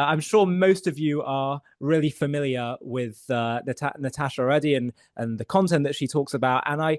I'm sure most of you are really familiar with Natasha already and the content that she talks about. And I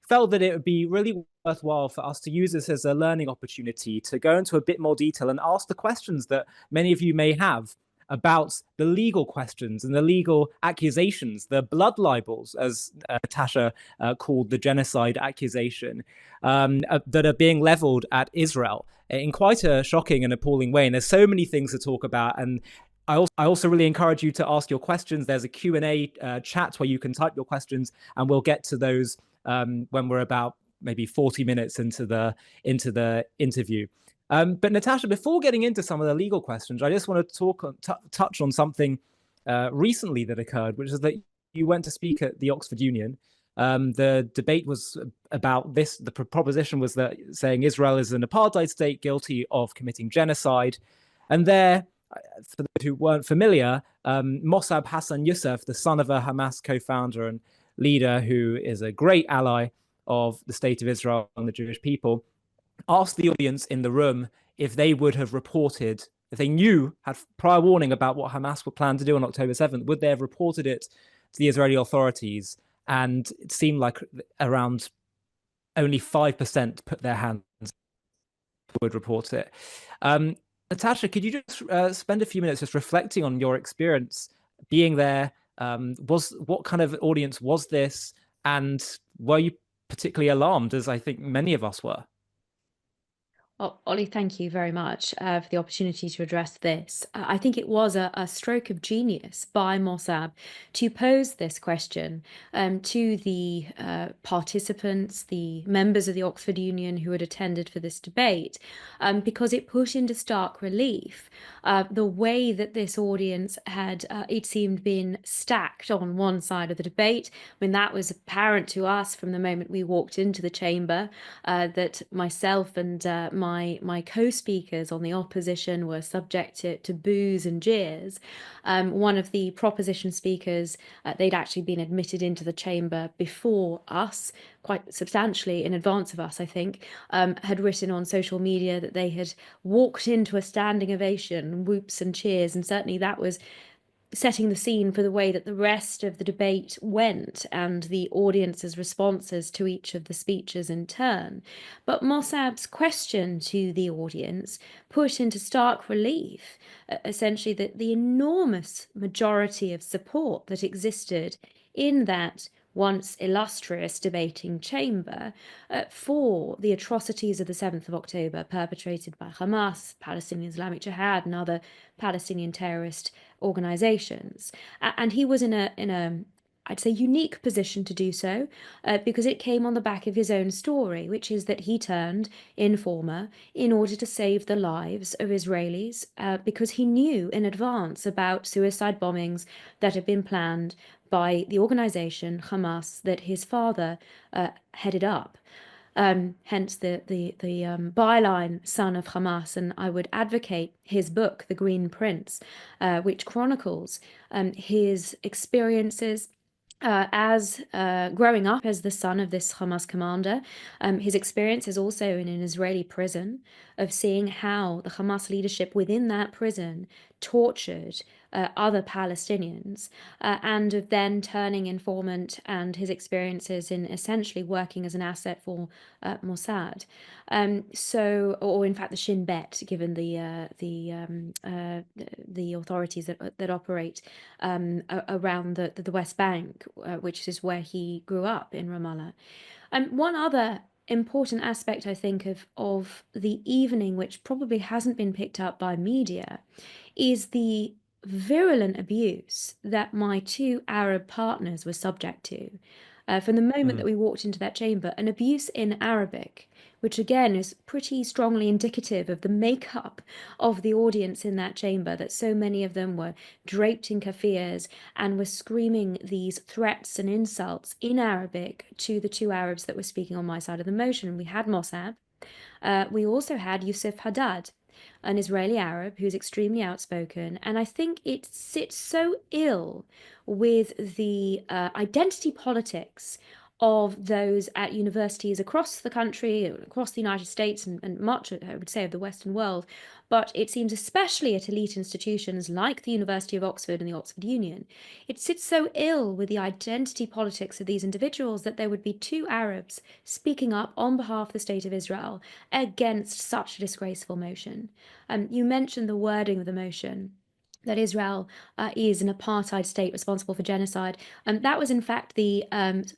felt that it would be really worthwhile for us to use this as a learning opportunity to go into a bit more detail and ask the questions that many of you may have about the legal questions and the legal accusations, the blood libels, as Natasha called the genocide accusation, that are being leveled at Israel in quite a shocking and appalling way. And there's so many things to talk about. And I also really encourage you to ask your questions. There's a Q&A chat where you can type your questions, and we'll get to those when we're about maybe 40 minutes into the interview. But Natasha, before getting into some of the legal questions, I just want to touch on something recently that occurred, which is that you went to speak at the Oxford Union. The debate was about this. The proposition was that saying Israel is an apartheid state guilty of committing genocide. And there, for those who weren't familiar, Mossab Hassan Youssef, the son of a Hamas co-founder and leader who is a great ally of the state of Israel and the Jewish people, asked the audience in the room if they would have reported, if they knew, had prior warning about what Hamas would plan to do on October 7th, would they have reported it to the Israeli authorities? And it seemed like around only 5% put their hands would report it. Natasha, could you just spend a few minutes just reflecting on your experience being there? What kind of audience was this? And were you particularly alarmed, as I think many of us were? Oh, Ollie, thank you very much for the opportunity to address this. I think it was a stroke of genius by Mossab to pose this question to the participants, the members of the Oxford Union who had attended for this debate, because it put into stark relief the way that this audience had, it seemed, been stacked on one side of the debate. I mean, that was apparent to us from the moment we walked into the chamber, that myself and my co-speakers on the opposition were subject to boos and jeers. One of the proposition speakers, they'd actually been admitted into the chamber before us, quite substantially in advance of us, I think, had written on social media that they had walked into a standing ovation, whoops and cheers, and certainly that was setting the scene for the way that the rest of the debate went and the audience's responses to each of the speeches in turn. But Mossab's question to the audience put into stark relief, essentially, that the enormous majority of support that existed in that once illustrious debating chamber for the atrocities of the 7th of October perpetrated by Hamas, Palestinian Islamic Jihad, and other Palestinian terrorist organizations. And he was in a I'd say unique position to do so, because it came on the back of his own story, which is that he turned informer in order to save the lives of Israelis, because he knew in advance about suicide bombings that had been planned by the organization Hamas that his father headed up. Hence the byline son of Hamas. And I would advocate his book, The Green Prince, which chronicles his experiences as growing up as the son of this Hamas commander. His experience is also in an Israeli prison, of seeing how the Hamas leadership within that prison tortured other Palestinians, and of then turning informant, and his experiences in essentially working as an asset for Mossad. Or in fact the Shin Bet, given the authorities that operate around the West Bank, which is where he grew up in Ramallah. One other important aspect, I think, of the evening, which probably hasn't been picked up by media, is the virulent abuse that my two Arab partners were subject to. From the moment that we walked into that chamber, an abuse in Arabic, which again is pretty strongly indicative of the makeup of the audience in that chamber, that so many of them were draped in kaffirs and were screaming these threats and insults in Arabic to the two Arabs that were speaking on my side of the motion. We had Mossab. We also had Yusuf Haddad, an Israeli Arab who's extremely outspoken. And I think it sits so ill with the identity politics of those at universities across the country, across the United States, and much, I would say, of the Western world. But it seems especially at elite institutions like the University of Oxford and the Oxford Union, it sits so ill with the identity politics of these individuals that there would be two Arabs speaking up on behalf of the State of Israel against such a disgraceful motion. You mentioned the wording of the motion, that Israel is an apartheid state responsible for genocide. That was, in fact, the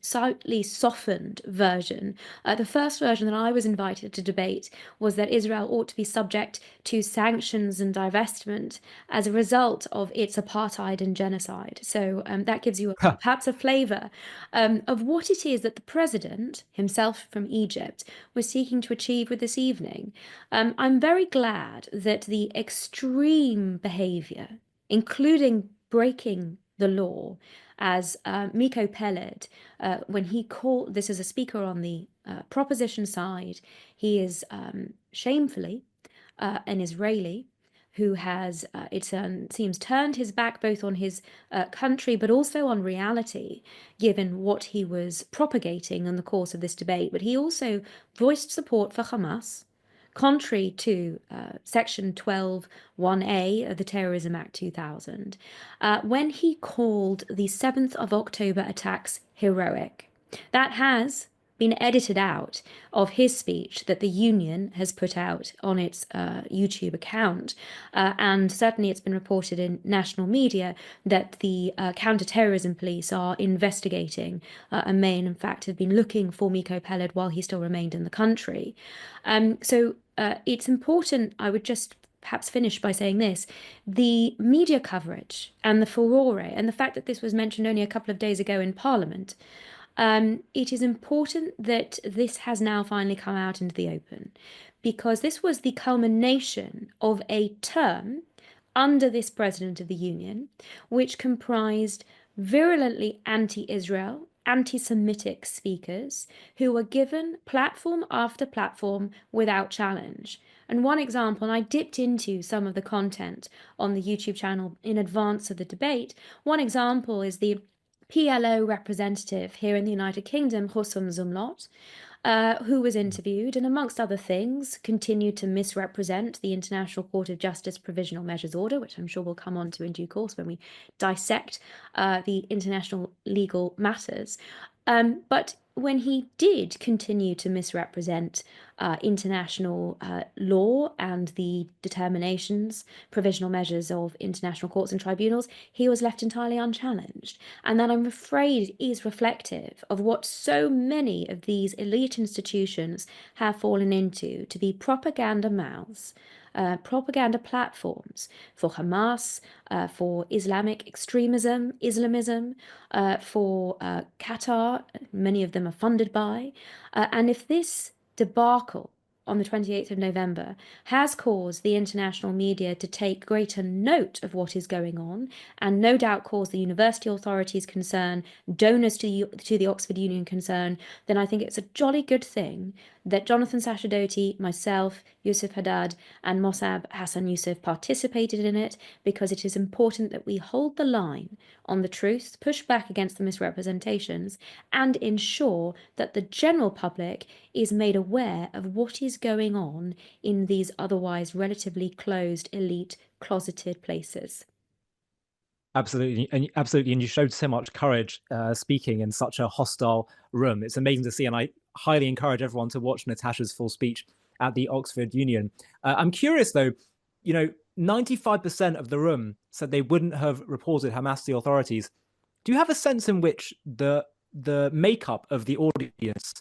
slightly softened version. The first version that I was invited to debate was that Israel ought to be subject to sanctions and divestment as a result of its apartheid and genocide. So that gives you perhaps a flavour of what it is that the president, himself from Egypt, was seeking to achieve with this evening. I'm very glad that the extreme behaviour, including breaking the law, as Miko Peled, when he called, this is a speaker on the proposition side, he is shamefully an Israeli who has, it seems, turned his back both on his country but also on reality, given what he was propagating in the course of this debate. But he also voiced support for Hamas, contrary to Section 12(1)(a) of the Terrorism Act 2000, when he called the 7th of October attacks heroic. That has been edited out of his speech that the union has put out on its YouTube account. And certainly it's been reported in national media that the counter-terrorism police are investigating and may in fact have been looking for Miko Peled while he still remained in the country. So it's important, I would just perhaps finish by saying this: the media coverage and the furore and the fact that this was mentioned only a couple of days ago in Parliament, it is important that this has now finally come out into the open, because this was the culmination of a term under this President of the Union, which comprised virulently anti-Israel, anti-Semitic speakers who were given platform after platform without challenge. And one example, and I dipped into some of the content on the YouTube channel in advance of the debate, one example is the PLO representative here in the United Kingdom, Hosam Zumlot, who was interviewed and, amongst other things, continued to misrepresent the International Court of Justice Provisional Measures Order, which I'm sure we'll come on to in due course when we dissect the international legal matters. But when he did continue to misrepresent international law and the determinations, provisional measures of international courts and tribunals, he was left entirely unchallenged. And that, I'm afraid, is reflective of what so many of these elite institutions have fallen into, to be propaganda mouths, propaganda platforms for Hamas, for Islamic extremism, Islamism, for Qatar. Many of them are funded by. And if this debacle on the 28th of November has caused the international media to take greater note of what is going on, and no doubt caused the university authorities concern, donors to the Oxford Union concern, then I think it's a jolly good thing that Jonathan Sachadoti, myself, Yusuf Haddad, and Mossab Hassan Youssef participated in it, because it is important that we hold the line on the truth, push back against the misrepresentations, and ensure that the general public is made aware of what is going on in these otherwise relatively closed, elite, closeted places. Absolutely, and you showed so much courage speaking in such a hostile room. It's amazing to see, and I highly encourage everyone to watch Natasha's full speech at the Oxford Union. I'm curious though, 95% of the room said they wouldn't have reported Hamas to the authorities. Do you have a sense in which the makeup of the audience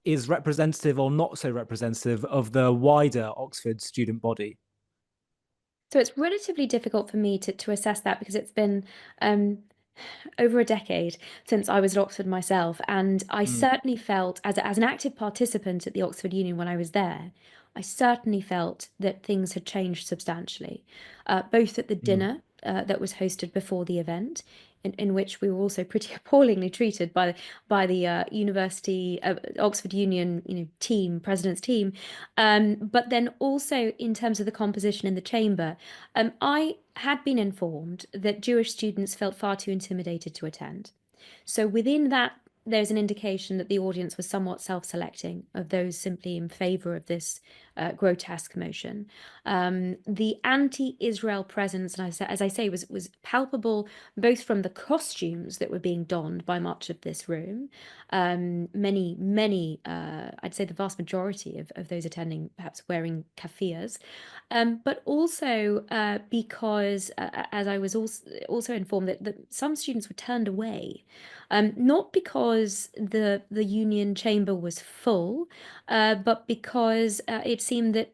is representative or not so representative of the wider Oxford student body? So it's relatively difficult for me to assess that, because it's been over a decade since I was at Oxford myself, and I certainly felt, as an active participant at the Oxford Union when I was there, I certainly felt that things had changed substantially, both at the dinner that was hosted before the event, in which we were also pretty appallingly treated by the University Oxford Union team, president's team, but then also in terms of the composition in the chamber. I had been informed that Jewish students felt far too intimidated to attend. So within that there's an indication that the audience was somewhat self-selecting, of those simply in favor of this grotesque motion. The anti-Israel presence, and as I say, was palpable both from the costumes that were being donned by much of this room. Many, I'd say the vast majority of those attending perhaps wearing keffiyehs, but also because, as I was also informed, that some students were turned away. Not because the union chamber was full, but because it seemed that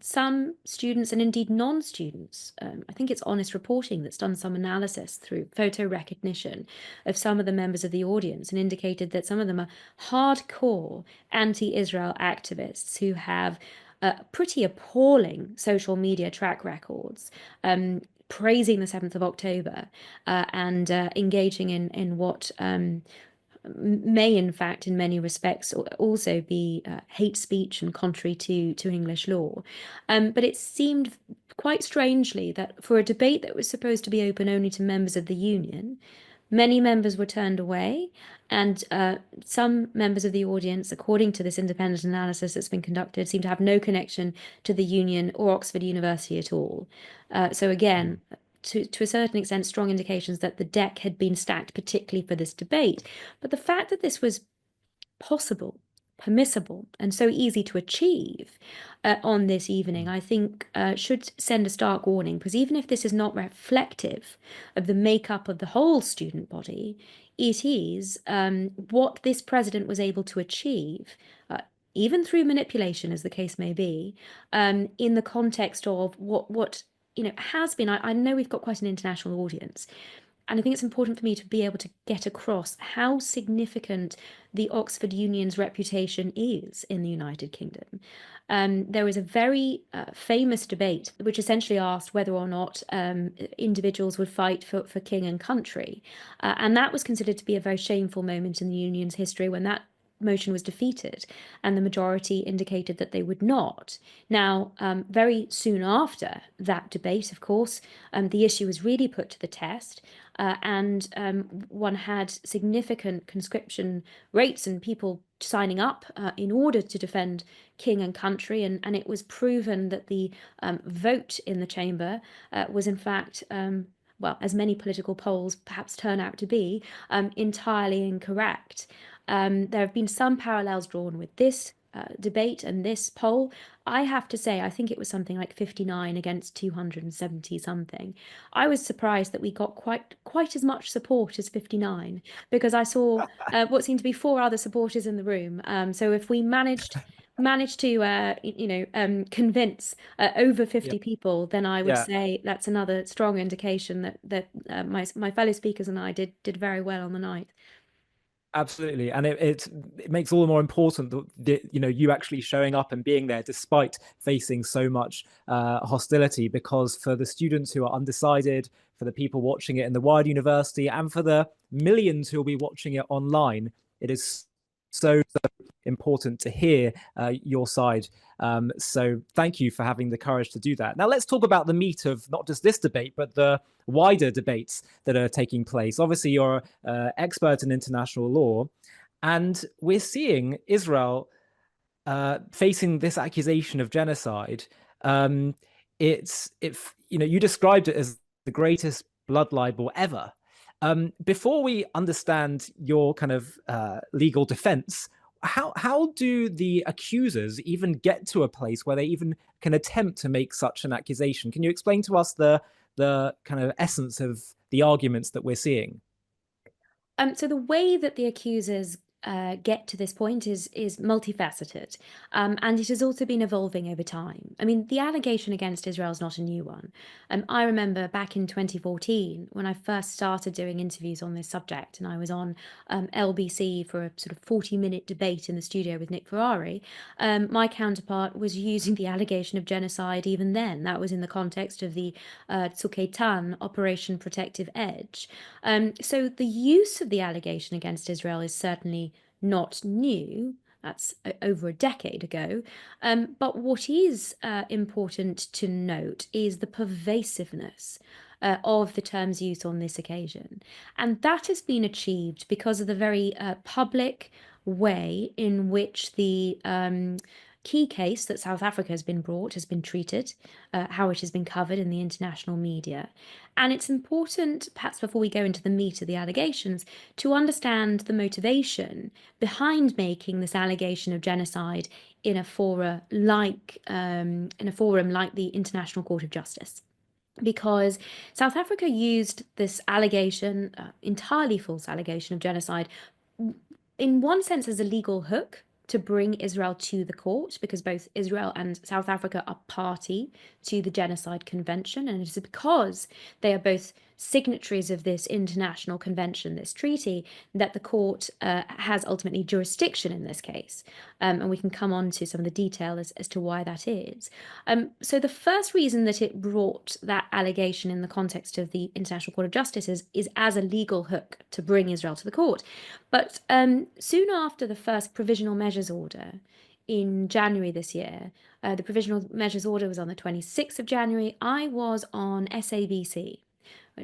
some students, and indeed non-students, I think it's Honest Reporting that's done some analysis through photo recognition of some of the members of the audience, and indicated that some of them are hardcore anti-Israel activists who have pretty appalling social media track records, praising the 7th of October, and engaging in what may, in fact, in many respects, also be hate speech and contrary to English law. But it seemed quite strangely that for a debate that was supposed to be open only to members of the union, many members were turned away, and some members of the audience, according to this independent analysis that's been conducted, seem to have no connection to the union or Oxford University at all. So again, to a certain extent, strong indications that the deck had been stacked particularly for this debate. But the fact that this was possible, permissible, and so easy to achieve on this evening, I think should send a stark warning, because even if this is not reflective of the makeup of the whole student body, it is what this president was able to achieve, even through manipulation, as the case may be, in the context of what has been. I know we've got quite an international audience, and I think it's important for me to be able to get across how significant the Oxford Union's reputation is in the United Kingdom. There was a very famous debate which essentially asked whether or not individuals would fight for king and country. And that was considered to be a very shameful moment in the Union's history, when that motion was defeated and the majority indicated that they would not. Now, very soon after that debate, of course, the issue was really put to the test, and one had significant conscription rates and people signing up in order to defend king and country, and it was proven that the vote in the chamber was in fact, well, as many political polls perhaps turn out to be, entirely incorrect. There have been some parallels drawn with this debate and this poll. I have to say, I think it was something like 59 against 270 something. I was surprised that we got quite as much support as 59, because I saw what seemed to be 4 other supporters in the room. So if we managed to convince over 50 Yeah. people, then I would Yeah. say that's another strong indication that my fellow speakers and I did very well on the night. Absolutely, and it makes all the more important that you actually showing up and being there despite facing so much hostility. Because for the students who are undecided, for the people watching it in the wider university, and for the millions who will be watching it online, it is so important to hear your side. So thank you for having the courage to do that. Now let's talk about the meat of not just this debate, but the wider debates that are taking place. Obviously, you're an expert in international law, and we're seeing Israel facing this accusation of genocide. You described it as the greatest blood libel ever. Before we understand your kind of legal defense, how do the accusers even get to a place where they even can attempt to make such an accusation? Can you explain to us the kind of essence of the arguments that we're seeing? So the way that the accusers get to this point is multifaceted, and it has also been evolving over time. I mean, the allegation against Israel is not a new one. I remember back in 2014 when I first started doing interviews on this subject, and I was on LBC for a sort of 40-minute debate in the studio with Nick Ferrari. My counterpart was using the allegation of genocide even then. That was in the context of the Tzuk Operation Protective Edge. So the use of the allegation against Israel is certainly not new. That's over a decade ago. But what is important to note is the pervasiveness of the term's use on this occasion. And that has been achieved because of the very public way in which the key case that South Africa has been brought has been treated, how it has been covered in the international media. And it's important, perhaps before we go into the meat of the allegations, to understand the motivation behind making this allegation of genocide in a forum like the International Court of Justice. Because South Africa used this allegation, entirely false allegation of genocide, in one sense as a legal hook to bring Israel to the court, because both Israel and South Africa are party to the Genocide Convention, and it is because they are both signatories of this international convention, this treaty, that the court has ultimately jurisdiction in this case. And we can come on to some of the detail as to why that is. So the first reason that it brought that allegation in the context of the International Court of Justice is as a legal hook to bring Israel to the court. But soon after the first provisional measures order in January this year, the provisional measures order was on the 26th of January. I was on SABC,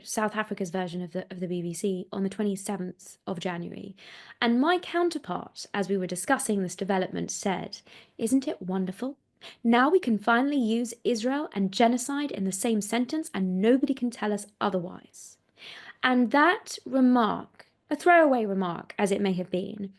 South Africa's version of the BBC, on the 27th of January. And my counterpart, as we were discussing this development, said, "Isn't it wonderful? Now we can finally use Israel and genocide in the same sentence and nobody can tell us otherwise." And that remark, a throwaway remark as it may have been,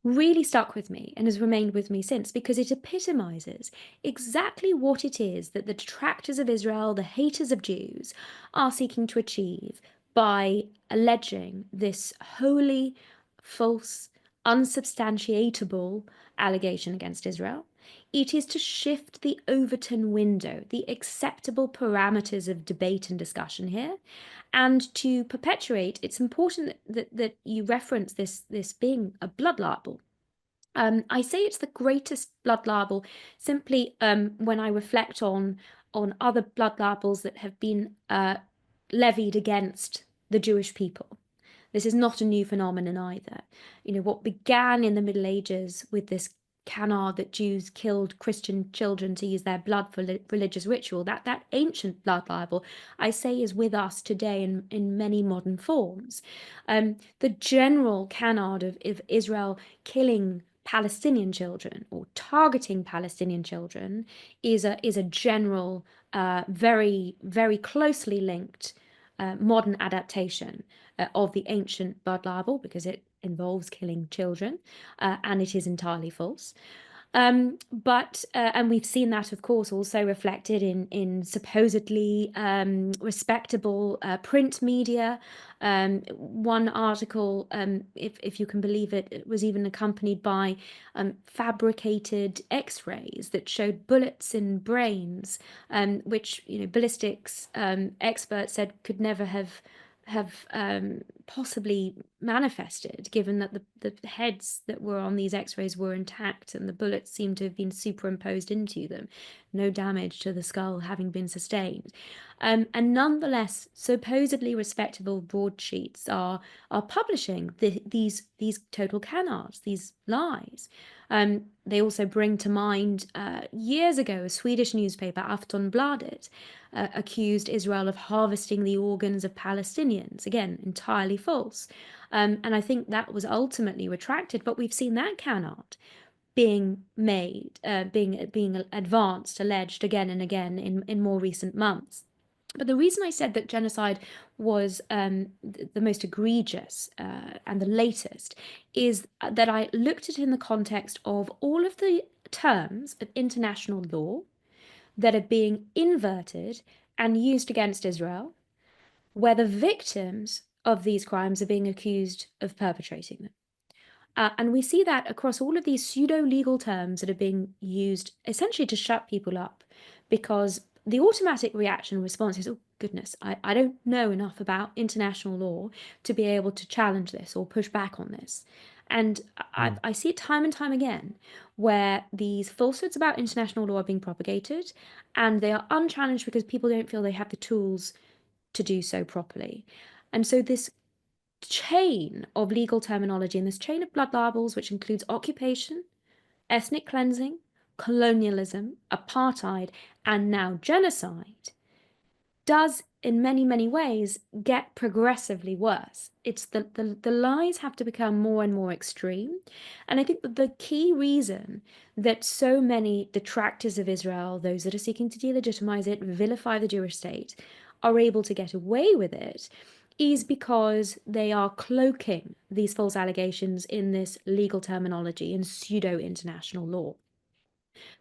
really stuck with me and has remained with me since, because it epitomizes exactly what it is that the detractors of Israel, the haters of Jews, are seeking to achieve by alleging this wholly false, unsubstantiatable allegation against Israel. It is to shift the Overton window, the acceptable parameters of debate and discussion here, and to perpetuate. It's important that you reference this being a blood libel. I say it's the greatest blood libel simply when I reflect on other blood libels that have been levied against the Jewish people. This is not a new phenomenon either. You know, what began in the Middle Ages with this canard that Jews killed Christian children to use their blood for religious ritual, that ancient blood libel, I say, is with us today in many modern forms. The general canard of Israel killing Palestinian children or targeting Palestinian children is a general, very, very closely linked modern adaptation of the ancient blood libel, because it involves killing children, and it is entirely false. But we've seen that, of course, also reflected in supposedly respectable print media. One article, if you can believe it, it was even accompanied by fabricated X-rays that showed bullets in brains, which, you know, ballistics experts said could never have possibly manifested, given that the heads that were on these X-rays were intact and the bullets seemed to have been superimposed into them, no damage to the skull having been sustained. And nonetheless, supposedly respectable broadsheets are publishing these total canards, these lies. They also bring to mind years ago a Swedish newspaper, Aftonbladet, accused Israel of harvesting the organs of Palestinians. Again, entirely false. And I think that was ultimately retracted, but we've seen that canard being made, being advanced, alleged again and again in more recent months. But the reason I said that genocide was the most egregious and the latest is that I looked at it in the context of all of the terms of international law that are being inverted and used against Israel, where the victims of these crimes are being accused of perpetrating them. And we see that across all of these pseudo-legal terms that are being used essentially to shut people up, because the automatic reaction response is, oh, goodness, I don't know enough about international law to be able to challenge this or push back on this. And I see it time and time again where these falsehoods about international law are being propagated, and they are unchallenged because people don't feel they have the tools to do so properly. And so this chain of legal terminology and this chain of blood libels, which includes occupation, ethnic cleansing, colonialism, apartheid, and now genocide, does in many, many ways get progressively worse. It's the lies have to become more and more extreme. And I think that the key reason that so many detractors of Israel, those that are seeking to delegitimize it, vilify the Jewish state, are able to get away with it is because they are cloaking these false allegations in this legal terminology in pseudo-international law.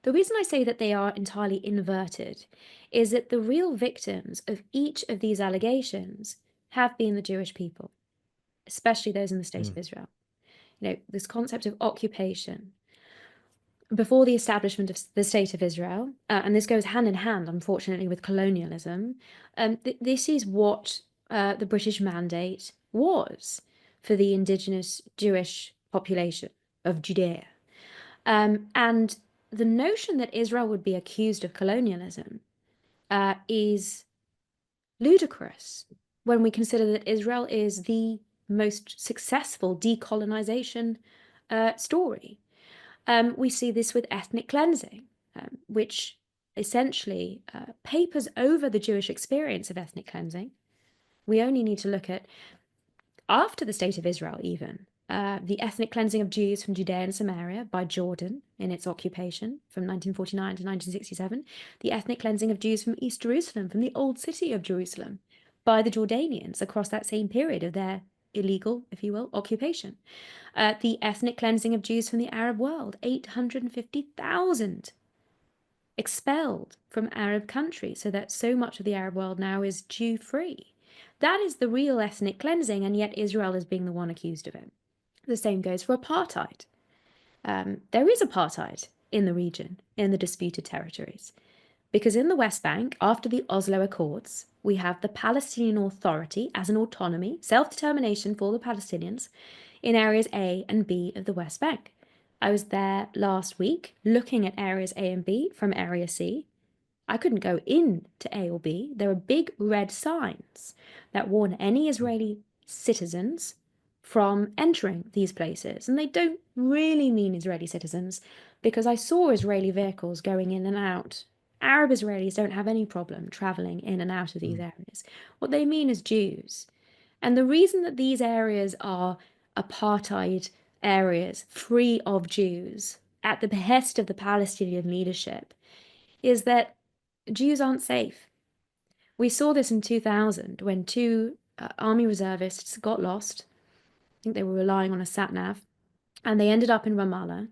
The reason I say that they are entirely inverted is that the real victims of each of these allegations have been the Jewish people, especially those in the State of Israel. This concept of occupation before the establishment of the State of Israel, and this goes hand in hand, unfortunately, with colonialism, this is what the British Mandate was for the indigenous Jewish population of Judea. And the notion that Israel would be accused of colonialism is ludicrous when we consider that Israel is the most successful decolonization story. We see this with ethnic cleansing, which essentially papers over the Jewish experience of ethnic cleansing. We only need to look at, after the State of Israel even, the ethnic cleansing of Jews from Judea and Samaria by Jordan in its occupation from 1949 to 1967, the ethnic cleansing of Jews from East Jerusalem, from the old city of Jerusalem, by the Jordanians across that same period of their illegal, if you will, occupation. The ethnic cleansing of Jews from the Arab world, 850,000 expelled from Arab countries, so that so much of the Arab world now is Jew-free. That is the real ethnic cleansing, and yet Israel is being the one accused of it. The same goes for apartheid. There is apartheid in the region, in the disputed territories, because in the West Bank, after the Oslo Accords, we have the Palestinian Authority as an autonomy, self-determination for the Palestinians in areas A and B of the West Bank. I was there last week looking at areas A and B from Area C. I couldn't go in to A or B. There are big red signs that warn any Israeli citizens from entering these places. And they don't really mean Israeli citizens, because I saw Israeli vehicles going in and out. Arab Israelis don't have any problem traveling in and out of these areas. What they mean is Jews. And the reason that these areas are apartheid areas free of Jews at the behest of the Palestinian leadership is that Jews aren't safe. We saw this in 2000 when two army reservists got lost. I think they were relying on a sat-nav, and they ended up in Ramallah,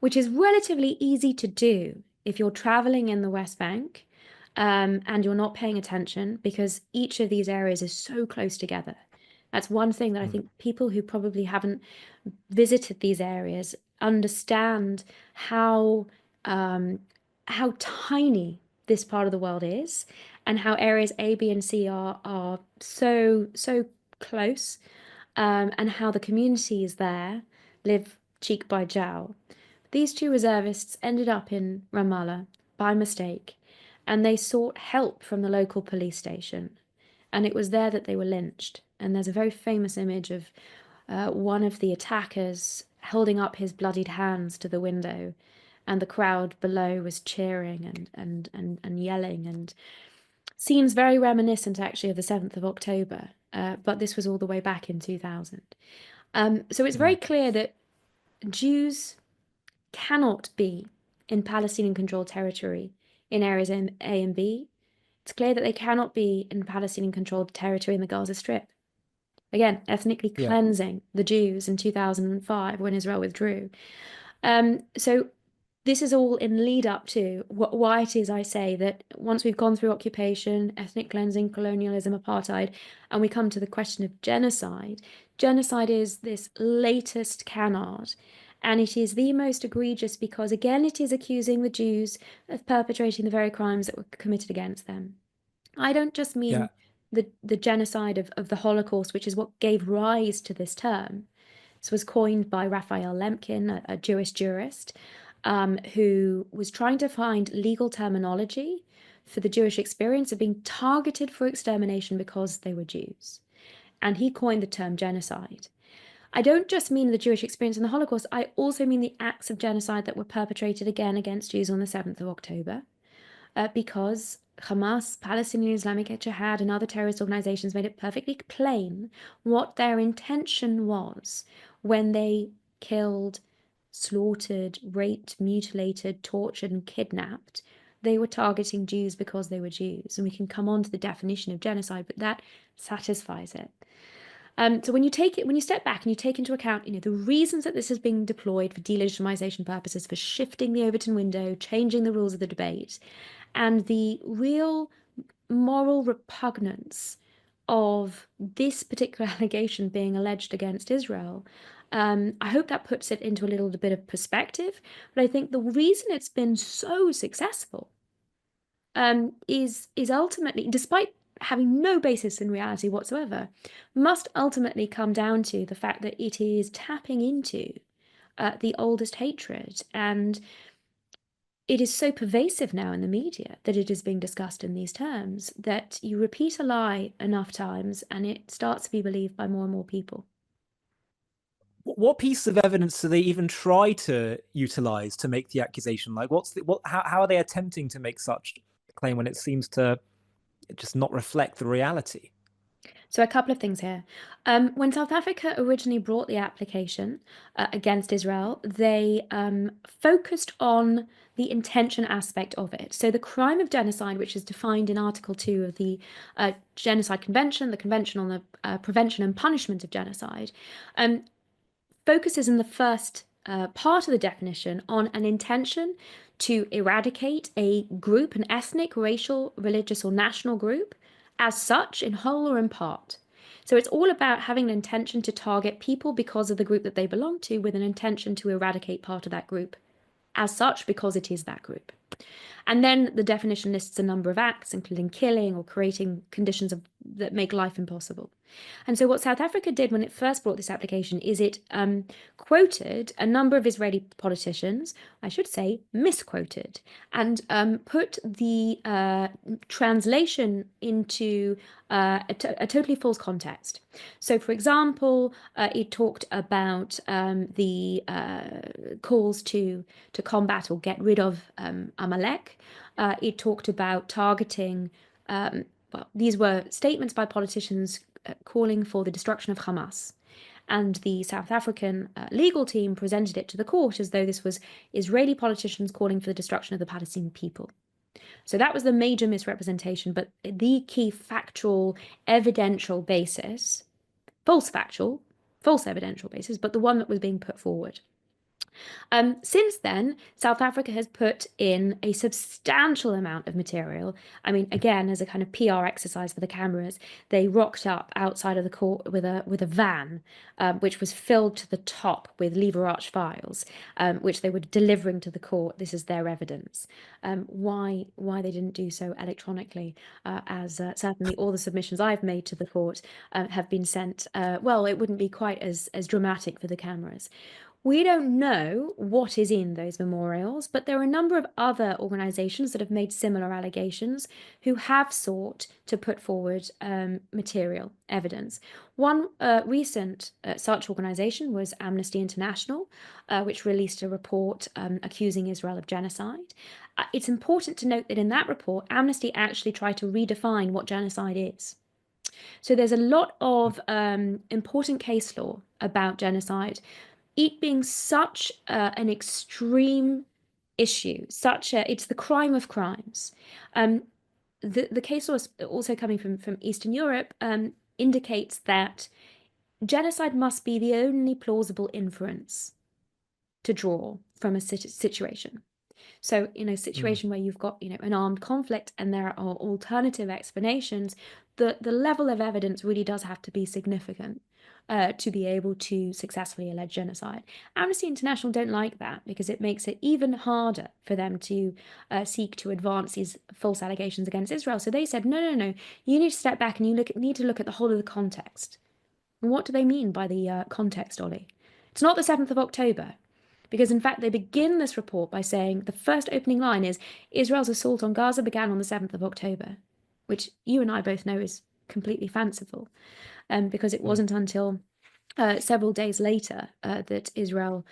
which is relatively easy to do if you're traveling in the West Bank and you're not paying attention, because each of these areas is so close together. That's one thing that I think people who probably haven't visited these areas understand how tiny this part of the world is, and how areas A, B, and C are so close, and how the communities there live cheek by jowl. These two reservists ended up in Ramallah by mistake, and they sought help from the local police station. And it was there that they were lynched. And there's a very famous image of one of the attackers holding up his bloodied hands to the window, and the crowd below was cheering and yelling, and seems very reminiscent actually of the 7th of October. But this was all the way back in 2000. So it's very clear that Jews cannot be in Palestinian-controlled territory in areas A and B. It's clear that they cannot be in Palestinian-controlled territory in the Gaza Strip. Again, ethnically cleansing the Jews in 2005 when Israel withdrew. So this is all in lead up to why it is I say that once we've gone through occupation, ethnic cleansing, colonialism, apartheid, and we come to the question of genocide, genocide is this latest canard. And it is the most egregious because, again, it is accusing the Jews of perpetrating the very crimes that were committed against them. I don't just mean the genocide of the Holocaust, which is what gave rise to this term. This was coined by Raphael Lemkin, a Jewish jurist, who was trying to find legal terminology for the Jewish experience of being targeted for extermination because they were Jews. And he coined the term genocide. I don't just mean the Jewish experience in the Holocaust, I also mean the acts of genocide that were perpetrated again against Jews on the 7th of October, because Hamas, Palestinian Islamic Jihad, and other terrorist organizations made it perfectly plain what their intention was when they killed, slaughtered, raped, mutilated, tortured, and kidnapped. They were targeting Jews because they were Jews. And we can come on to the definition of genocide, but that satisfies it. So when you step back and you take into account, the reasons that this is being deployed for delegitimization purposes, for shifting the Overton window, changing the rules of the debate, and the real moral repugnance of this particular allegation being alleged against Israel, I hope that puts it into a little bit of perspective. But I think the reason it's been so successful is ultimately, despite having no basis in reality whatsoever, must ultimately come down to the fact that it is tapping into the oldest hatred, and it is so pervasive now in the media that it is being discussed in these terms that you repeat a lie enough times and it starts to be believed by more and more people. What piece of evidence do they even try to utilize to make the accusation? Like, how are they attempting to make such a claim when it seems to just not reflect the reality? So a couple of things here. When South Africa originally brought the application against Israel, they focused on the intention aspect of it. So the crime of genocide, which is defined in Article 2 of the Genocide Convention, the Convention on the Prevention and Punishment of Genocide, focuses in the first part of the definition on an intention to eradicate a group, an ethnic, racial, religious, or national group, as such, in whole or in part. So it's all about having an intention to target people because of the group that they belong to, with an intention to eradicate part of that group, as such, because it is that group. And then the definition lists a number of acts, including killing or creating conditions that make life impossible. And so what South Africa did when it first brought this application is it quoted a number of Israeli politicians, I should say misquoted, and put the translation into a totally false context. So, for example, it talked about the calls to combat or get rid of Amalek. It talked about targeting, well, these were statements by politicians calling for the destruction of Hamas. And the South African legal team presented it to the court as though this was Israeli politicians calling for the destruction of the Palestinian people. So that was the major misrepresentation, but the key factual, evidential basis, false evidential basis, but the one that was being put forward. Since then, South Africa has put in a substantial amount of material. I mean, again, as a kind of PR exercise for the cameras, they rocked up outside of the court with a van, which was filled to the top with lever arch files, which they were delivering to the court. This is their evidence. Why they didn't do so electronically, as certainly all the submissions I've made to the court have been sent. Well, it wouldn't be quite as dramatic for the cameras. We don't know what is in those memorials, but there are a number of other organisations that have made similar allegations who have sought to put forward material evidence. One recent such organisation was Amnesty International, which released a report accusing Israel of genocide. It's important to note that in that report, Amnesty actually tried to redefine what genocide is. So there's a lot of important case law about genocide. It being such an extreme issue, it's the crime of crimes. The case law, also coming from Eastern Europe, indicates that genocide must be the only plausible inference to draw from a situation. So in a situation where you've got, an armed conflict and there are alternative explanations, the level of evidence really does have to be significant to be able to successfully allege genocide. Amnesty International don't like that because it makes it even harder for them to seek to advance these false allegations against Israel. So they said, no, you need to step back and you need to look at the whole of the context. And what do they mean by the context, Ollie? It's not the 7th of October. Because in fact, they begin this report by saying the first opening line is Israel's assault on Gaza began on the 7th of October, which you and I both know is completely fanciful, because it wasn't until several days later that Israel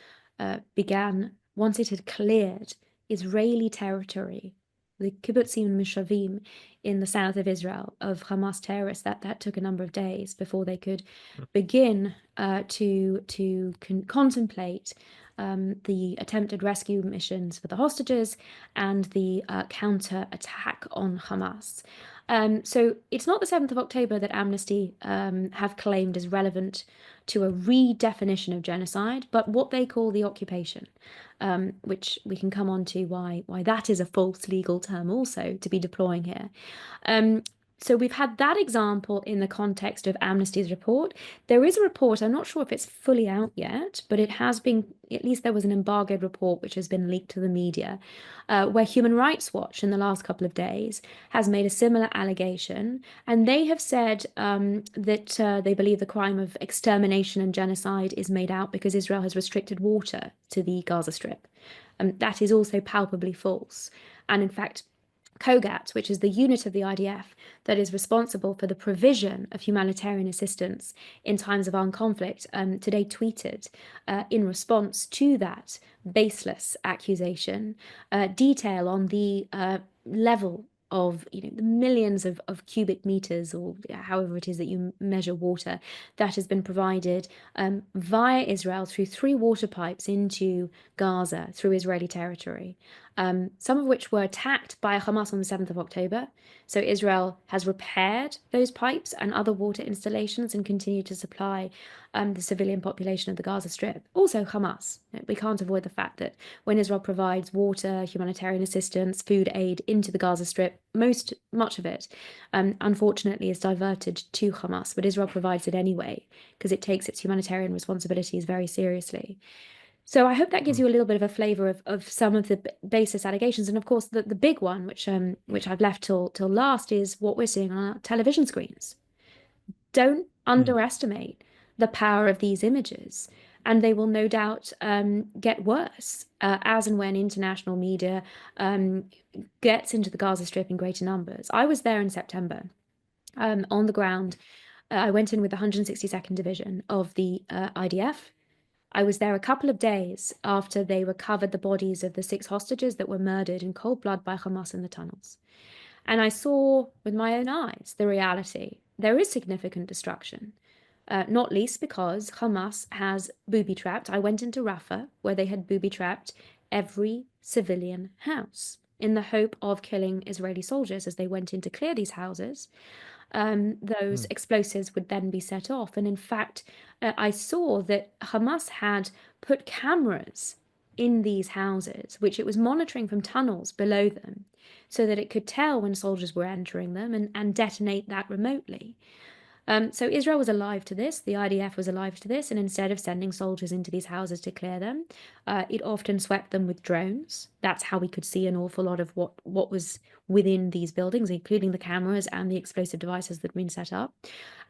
began, once it had cleared Israeli territory the kibbutzim moshavim in the south of Israel of Hamas terrorists. That took a number of days before they could begin to contemplate the attempted rescue missions for the hostages and the counter attack on Hamas. So it's not the 7th of October that Amnesty have claimed is relevant to a redefinition of genocide, but what they call the occupation, which we can come on to why that is a false legal term also to be deploying here. So we've had that example in the context of Amnesty's report. There is a report, I'm not sure if it's fully out yet, but it has been, at least there was an embargoed report which has been leaked to the media, where Human Rights Watch in the last couple of days has made a similar allegation, and they have said that they believe the crime of extermination and genocide is made out because Israel has restricted water to the Gaza Strip. That is also palpably false. And in fact, govt, which is the unit of the IDF that is responsible for the provision of humanitarian assistance in times of armed conflict, today tweeted in response to that baseless accusation, detail on the level of the millions of cubic meters, or however it is that you measure water, that has been provided via Israel through 3 water pipes into Gaza through Israeli territory, some of which were attacked by Hamas on the 7th of October. So Israel has repaired those pipes and other water installations and continued to supply the civilian population of the Gaza Strip. Also Hamas. We can't avoid the fact that when Israel provides water, humanitarian assistance, food aid into the Gaza Strip, much of it, unfortunately, is diverted to Hamas, but Israel provides it anyway because it takes its humanitarian responsibilities very seriously. So I hope that gives you a little bit of a flavour of some of the basis allegations. And of course, the big one, which I've left till last, is what we're seeing on our television screens. Don't underestimate the power of these images, and they will no doubt get worse as and when international media gets into the Gaza Strip in greater numbers. I was there in September on the ground. I went in with the 162nd Division of the IDF. I was there a couple of days after they recovered the bodies of the 6 hostages that were murdered in cold blood by Hamas in the tunnels. And I saw with my own eyes the reality. There is significant destruction, not least because Hamas has booby-trapped. I went into Rafah, where they had booby-trapped every civilian house in the hope of killing Israeli soldiers as they went in to clear these houses. Those explosives would then be set off. And in fact, I saw that Hamas had put cameras in these houses, which it was monitoring from tunnels below them, so that it could tell when soldiers were entering them and detonate that remotely. So Israel was alive to this, the IDF was alive to this, and instead of sending soldiers into these houses to clear them, it often swept them with drones. That's how we could see an awful lot of what was within these buildings, including the cameras and the explosive devices that had been set up.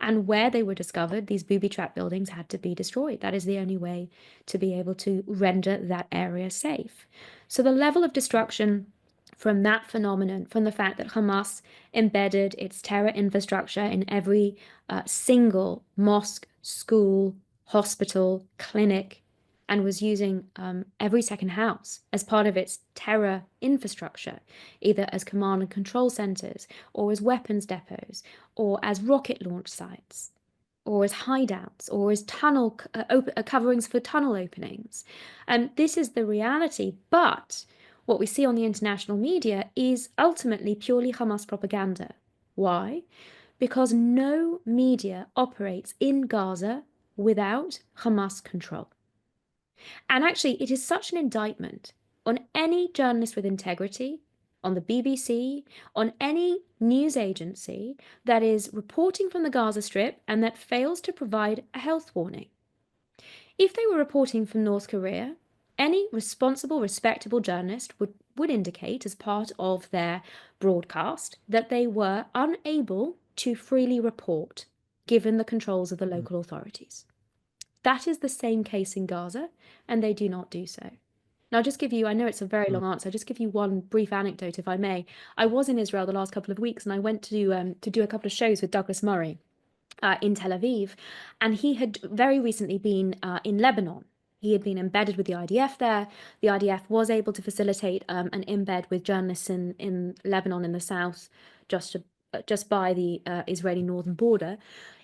And where they were discovered, these booby-trapped buildings had to be destroyed. That is the only way to be able to render that area safe. So the level of destruction from that phenomenon, from the fact that Hamas embedded its terror infrastructure in every single mosque, school, hospital, clinic, and was using every second house as part of its terror infrastructure, either as command and control centers, or as weapons depots, or as rocket launch sites, or as hideouts, or as tunnel coverings for tunnel openings. This is the reality, but what we see on the international media is ultimately purely Hamas propaganda. Why? Because no media operates in Gaza without Hamas control. And actually, it is such an indictment on any journalist with integrity, on the BBC, on any news agency that is reporting from the Gaza Strip and that fails to provide a health warning. If they were reporting from North Korea, any responsible, respectable journalist would indicate as part of their broadcast that they were unable to freely report, given the controls of the local authorities. That is the same case in Gaza, and they do not do so. Now, I'll just give you, I know it's a very long answer, I'll just give you one brief anecdote, if I may. I was in Israel the last couple of weeks, and I went to do a couple of shows with Douglas Murray in Tel Aviv, and he had very recently been in Lebanon. He had been embedded with the IDF there. The IDF was able to facilitate an embed with journalists in Lebanon in the south, just by the Israeli northern border,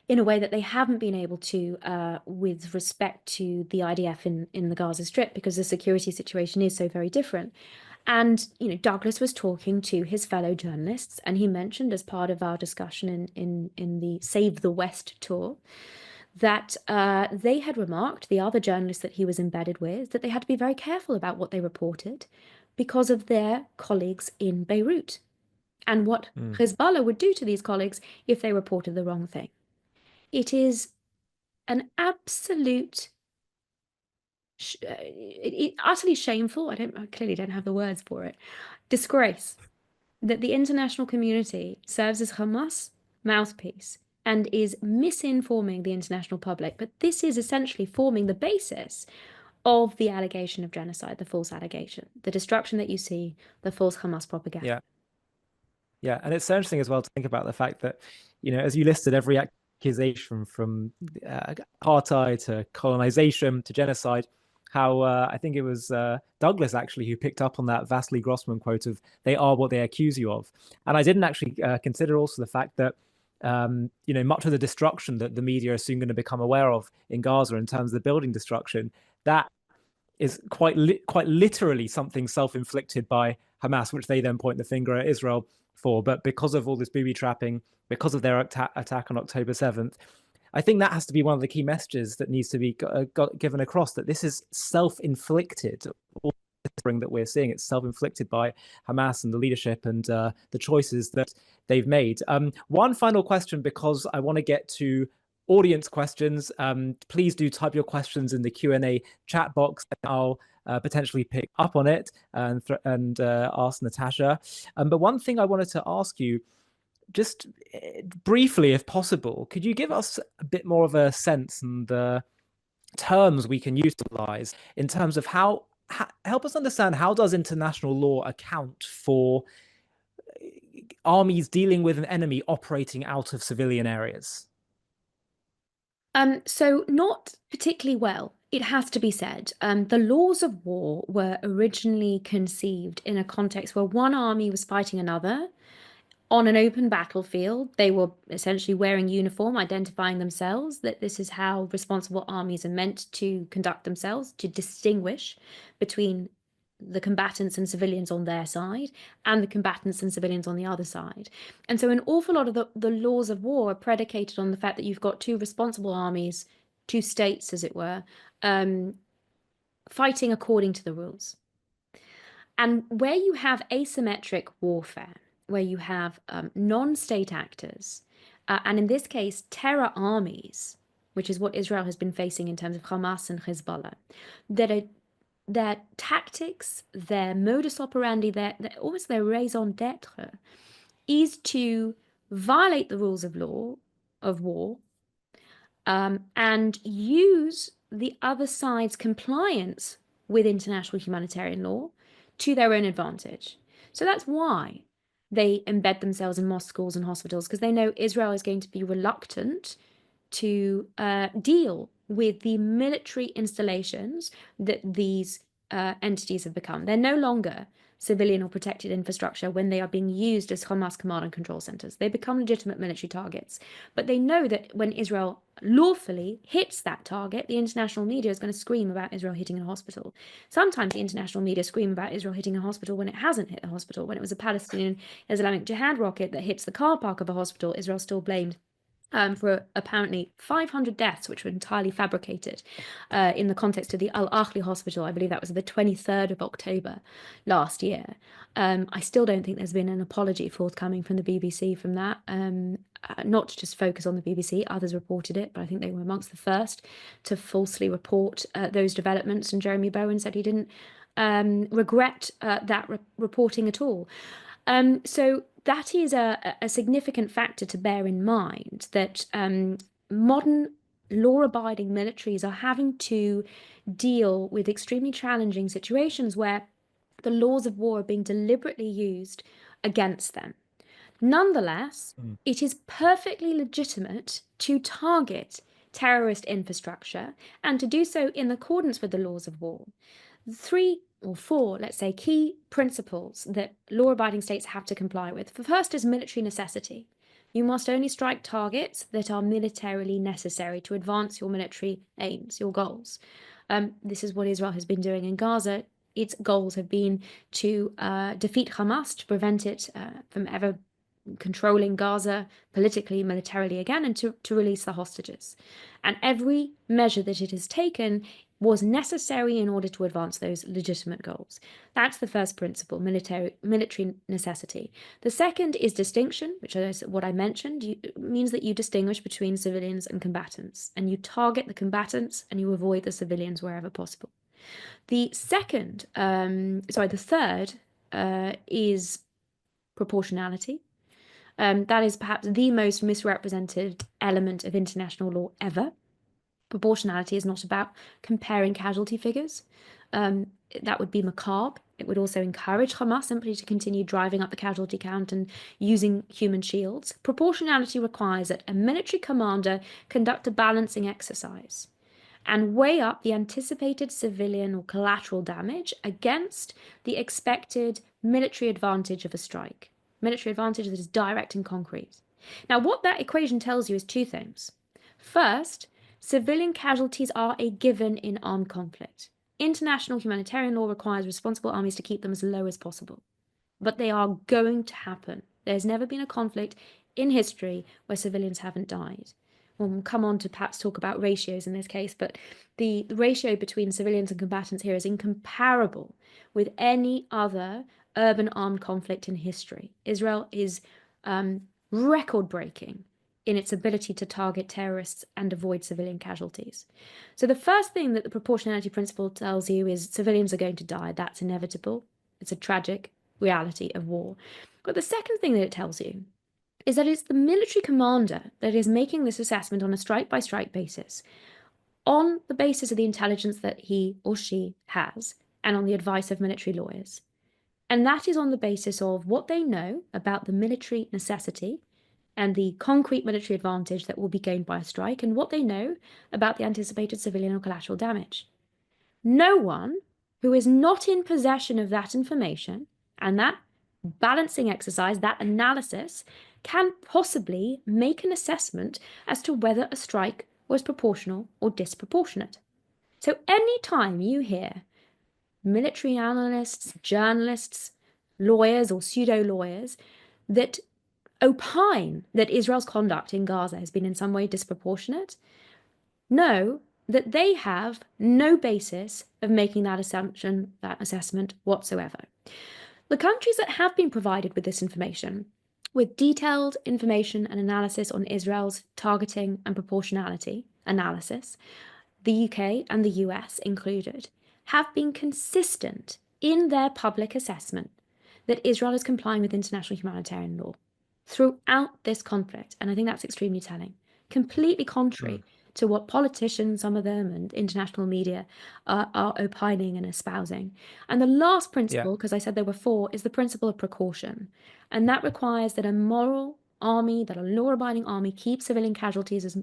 in a way that they haven't been able to with respect to the IDF in the Gaza Strip, because the security situation is so very different. And, Douglas was talking to his fellow journalists, and he mentioned, as part of our discussion in the Save the West tour, that they had remarked, the other journalists that he was embedded with, that they had to be very careful about what they reported because of their colleagues in Beirut and what Hezbollah would do to these colleagues if they reported the wrong thing. It is an absolute, utterly shameful, I clearly don't have the words for it, disgrace that the international community serves as Hamas mouthpiece and is misinforming the international public. But this is essentially forming the basis of the allegation of genocide, the false allegation, the destruction that you see, the false Hamas propaganda. Yeah. Yeah, and it's so interesting as well to think about the fact that, as you listed, every accusation from apartheid to colonization to genocide, how I think it was Douglas actually who picked up on that Vasily Grossman quote of "they are what they accuse you of," and I didn't actually consider also the fact that much of the destruction that the media are soon going to become aware of in Gaza in terms of the building destruction, that is quite literally something self-inflicted by Hamas, which they then point the finger at Israel for. But because of all this booby trapping, because of their attack on October 7th, I think that has to be one of the key messages that needs to be given across, that this is self-inflicted. All the suffering that we're seeing, it's self-inflicted by Hamas and the leadership and the choices that they've made. One final question, because I want to get to audience questions. Please do type your questions in the Q&A chat box, and I'll potentially pick up on it and ask Natasha. But one thing I wanted to ask you, just briefly, if possible, could you give us a bit more of a sense and the terms we can utilize in terms of how help us understand, how does international law account for armies dealing with an enemy operating out of civilian areas? So not particularly well, it has to be said. The laws of war were originally conceived in a context where one army was fighting another on an open battlefield. They were essentially wearing uniform, identifying themselves, that this is how responsible armies are meant to conduct themselves, to distinguish between the combatants and civilians on their side and the combatants and civilians on the other side. And so an awful lot of the laws of war are predicated on the fact that you've got two responsible armies, two states, as it were, fighting according to the rules. And where you have asymmetric warfare, where you have non-state actors, and in this case, terror armies, which is what Israel has been facing in terms of Hamas and Hezbollah, their tactics, their modus operandi, almost their raison d'etre, is to violate the rules of law, of war, and use the other side's compliance with international humanitarian law to their own advantage. So that's why they embed themselves in mosque schools and hospitals, because they know Israel is going to be reluctant to deal with the military installations that these entities have become. They're no longer civilian or protected infrastructure when they are being used as Hamas command and control centers. They become legitimate military targets. But they know that when Israel lawfully hits that target, the international media is going to scream about Israel hitting a hospital. Sometimes the international media scream about Israel hitting a hospital when it hasn't hit a hospital. When it was a Palestinian Islamic Jihad rocket that hits the car park of a hospital, Israel still blamed for apparently 500 deaths, which were entirely fabricated in the context of the Al-Ahli hospital. I believe that was the 23rd of October last year. I still don't think there's been an apology forthcoming from the BBC from that. Not to just focus on the BBC, others reported it, but I think they were amongst the first to falsely report those developments. And Jeremy Bowen said he didn't regret that reporting at all. So that is a significant factor to bear in mind, that modern law-abiding militaries are having to deal with extremely challenging situations where the laws of war are being deliberately used against them. Nonetheless, it is perfectly legitimate to target terrorist infrastructure, and to do so in accordance with the laws of war. 3 or 4, let's say, key principles that law-abiding states have to comply with. The first is military necessity. You must only strike targets that are militarily necessary to advance your military aims, your goals. This is what Israel has been doing in Gaza. Its goals have been to defeat Hamas, to prevent it from ever controlling Gaza politically, militarily again, and to release the hostages. And every measure that it has taken was necessary in order to advance those legitimate goals. That's the first principle, military necessity. The second is distinction, which is what I mentioned. It means that you distinguish between civilians and combatants, and you target the combatants and you avoid the civilians wherever possible. The third is proportionality. That is perhaps the most misrepresented element of international law ever. Proportionality is not about comparing casualty figures. That would be macabre. It would also encourage Hamas simply to continue driving up the casualty count and using human shields. Proportionality requires that a military commander conduct a balancing exercise and weigh up the anticipated civilian or collateral damage against the expected military advantage of a strike. Military advantage that is direct and concrete. Now, what that equation tells you is two things. First, civilian casualties are a given in armed conflict. International humanitarian law requires responsible armies to keep them as low as possible. But they are going to happen. There's never been a conflict in history where civilians haven't died. We'll come on to perhaps talk about ratios in this case, but the ratio between civilians and combatants here is incomparable with any other urban armed conflict in history. Israel is record-breaking in its ability to target terrorists and avoid civilian casualties. So the first thing that the proportionality principle tells you is civilians are going to die. That's inevitable. It's a tragic reality of war. But the second thing that it tells you is that it's the military commander that is making this assessment on a strike-by-strike basis, on the basis of the intelligence that he or she has, and on the advice of military lawyers. And that is on the basis of what they know about the military necessity and the concrete military advantage that will be gained by a strike, and what they know about the anticipated civilian or collateral damage. No one who is not in possession of that information and that balancing exercise, that analysis, can possibly make an assessment as to whether a strike was proportional or disproportionate. So any time you hear military analysts, journalists, lawyers or pseudo-lawyers that opine that Israel's conduct in Gaza has been in some way disproportionate, know that they have no basis of making that assumption, that assessment whatsoever. The countries that have been provided with this information, with detailed information and analysis on Israel's targeting and proportionality analysis, the UK and the US included, have been consistent in their public assessment that Israel is complying with international humanitarian law throughout this conflict. And I think that's extremely telling. Completely contrary to what politicians, some of them, and international media are opining and espousing. And the last principle, because I said there were 4, is the principle of precaution. And that requires that a moral army, that a law-abiding army, keeps civilian casualties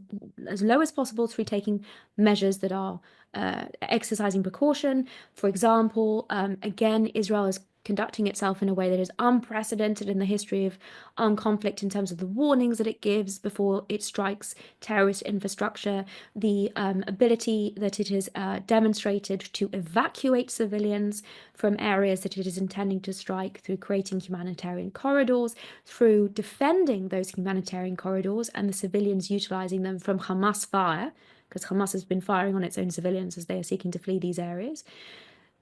as low as possible through taking measures that are exercising precaution. For example, again, Israel is conducting itself in a way that is unprecedented in the history of armed conflict in terms of the warnings that it gives before it strikes terrorist infrastructure, the ability that it has demonstrated to evacuate civilians from areas that it is intending to strike through creating humanitarian corridors, through defending those humanitarian corridors and the civilians utilizing them from Hamas fire, because Hamas has been firing on its own civilians as they are seeking to flee these areas.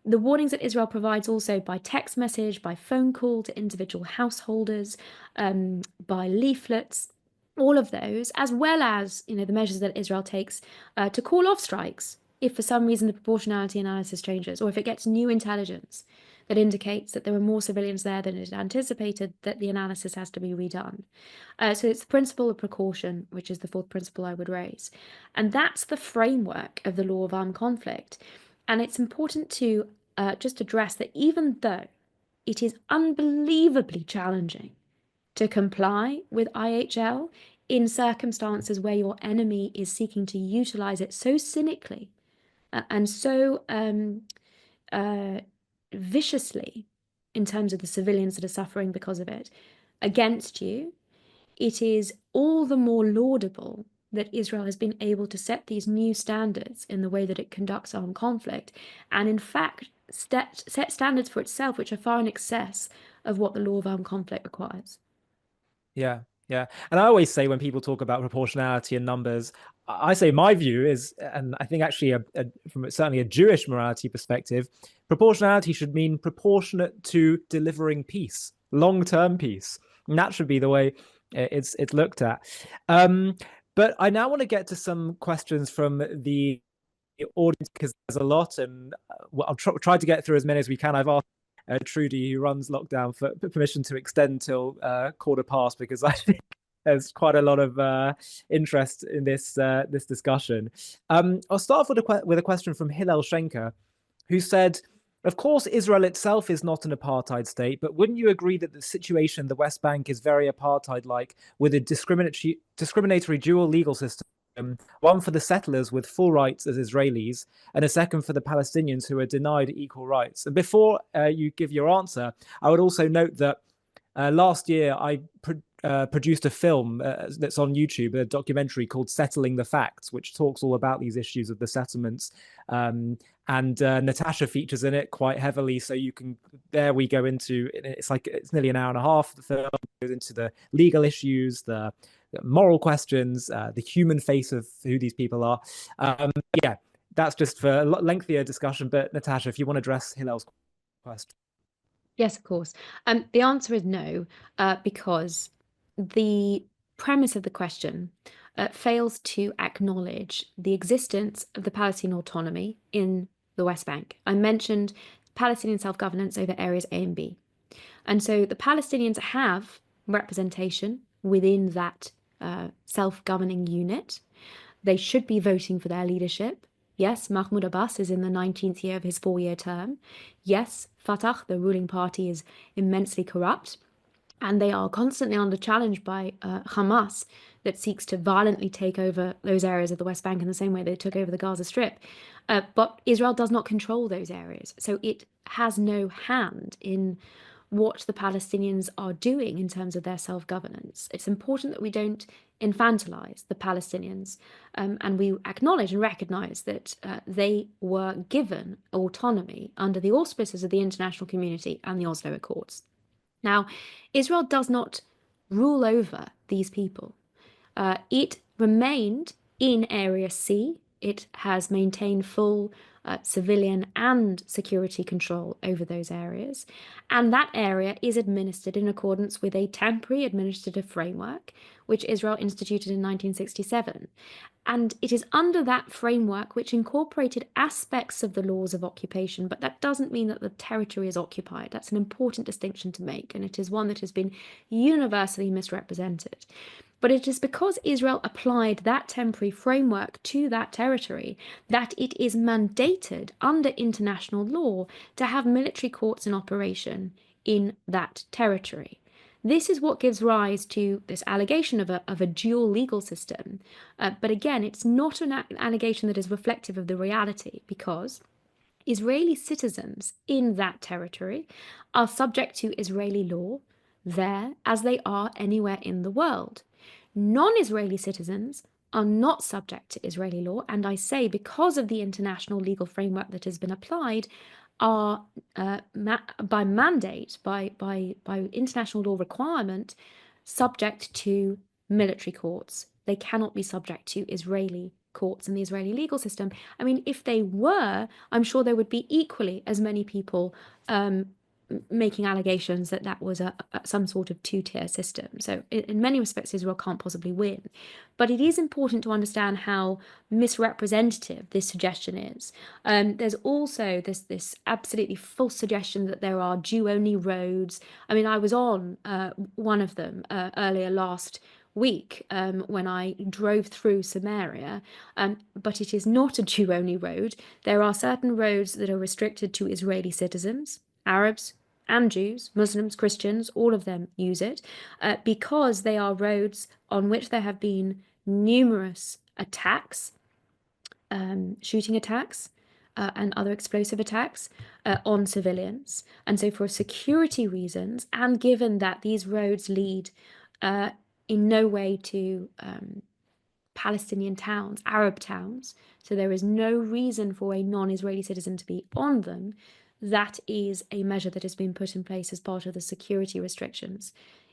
The warnings that Israel provides also by text message, by phone call to individual householders, by leaflets, all of those, as well as the measures that Israel takes to call off strikes if for some reason the proportionality analysis changes, or if it gets new intelligence that indicates that there are more civilians there than it anticipated, that the analysis has to be redone. So it's the principle of precaution, which is the 4th principle I would raise. And that's the framework of the law of armed conflict. And it's important to just address that even though it is unbelievably challenging to comply with IHL in circumstances where your enemy is seeking to utilize it so cynically and so viciously in terms of the civilians that are suffering because of it against you, it is all the more laudable that Israel has been able to set these new standards in the way that it conducts armed conflict, and in fact set standards for itself which are far in excess of what the law of armed conflict requires. Yeah, yeah. And I always say when people talk about proportionality and numbers, I say my view is, and I think actually from certainly a Jewish morality perspective, proportionality should mean proportionate to delivering peace, long-term peace. And that should be the way it's looked at. But I now want to get to some questions from the audience because there's a lot, and I'll try to get through as many as we can. I've asked Trudy, who runs lockdown, for permission to extend till 1:15 because I think there's quite a lot of interest in this discussion. I'll start off with a question from Hillel Schenker, who said, of course, Israel itself is not an apartheid state, but wouldn't you agree that the situation in the West Bank is very apartheid-like, with a discriminatory dual legal system, one for the settlers with full rights as Israelis, and a second for the Palestinians who are denied equal rights? And before you give your answer, I would also note that last year I produced a film that's on YouTube, a documentary called Settling the Facts, which talks all about these issues of the settlements. And Natasha features in it quite heavily. So you can, there we go into, it's nearly an hour and a half. The film goes into the legal issues, the moral questions, the human face of who these people are. Yeah, that's just for a lengthier discussion. But Natasha, if you want to address Hillel's question. Yes, of course. The answer is no, because the premise of the question fails to acknowledge the existence of the Palestinian autonomy in the West Bank. I mentioned Palestinian self-governance over areas A and B. And so the Palestinians have representation within that self-governing unit. They should be voting for their leadership. Yes, Mahmoud Abbas is in the 19th year of his 4-year term. Yes, Fatah, the ruling party, is immensely corrupt, and they are constantly under challenge by Hamas, that seeks to violently take over those areas of the West Bank in the same way they took over the Gaza Strip. But Israel does not control those areas, so it has no hand in what the Palestinians are doing in terms of their self-governance. It's important that we don't infantilize the Palestinians, and we acknowledge and recognize that they were given autonomy under the auspices of the international community and the Oslo Accords. Now, Israel does not rule over these people. It remained in Area C. It has maintained full civilian and security control over those areas. And that area is administered in accordance with a temporary administrative framework, which Israel instituted in 1967. And it is under that framework which incorporated aspects of the laws of occupation, but that doesn't mean that the territory is occupied. That's an important distinction to make, and it is one that has been universally misrepresented. But it is because Israel applied that temporary framework to that territory that it is mandated under international law to have military courts in operation in that territory. This is what gives rise to this allegation of a dual legal system. But again, it's not an allegation that is reflective of the reality, because Israeli citizens in that territory are subject to Israeli law there as they are anywhere in the world. Non-Israeli citizens are not subject to Israeli law, and I say because of the international legal framework that has been applied, are by mandate, by international law requirement, subject to military courts. They cannot be subject to Israeli courts and the Israeli legal system. I mean, if they were, I'm sure there would be equally as many people making allegations that that was some sort of two-tier system. So in many respects, Israel can't possibly win. But it is important to understand how misrepresentative this suggestion is. There's also this absolutely false suggestion that there are Jew-only roads. I mean, I was on one of them earlier last week when I drove through Samaria, but it is not a Jew-only road. There are certain roads that are restricted to Israeli citizens, Arabs, and Jews, Muslims, Christians, all of them use it, because they are roads on which there have been numerous attacks, shooting attacks, and other explosive attacks on civilians. And so for security reasons, and given that these roads lead in no way to Palestinian towns, Arab towns, so there is no reason for a non-Israeli citizen to be on them, that is a measure that has been put in place as part of the security restrictions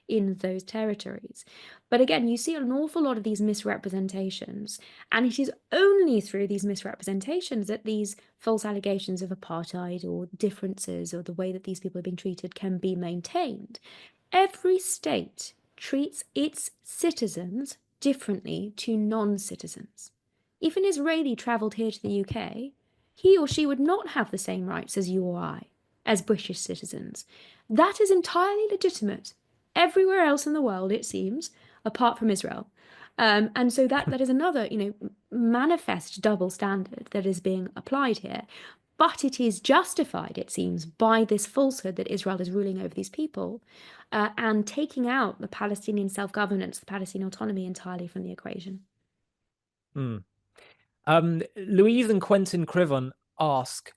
in those territories. But again, you see an awful lot of these misrepresentations, and it is only through these misrepresentations that these false allegations of apartheid or differences or the way that these people have been treated can be maintained. Every state treats its citizens differently to non-citizens. If an Israeli travelled here to the UK, he or she would not have the same rights as you or I, as British citizens. That is entirely legitimate everywhere else in the world, it seems, apart from Israel. And so that is another, manifest double standard that is being applied here. But it is justified, it seems, by this falsehood that Israel is ruling over these people, and taking out the Palestinian self-governance, the Palestinian autonomy entirely from the equation. Louise and Quentin Crivon ask,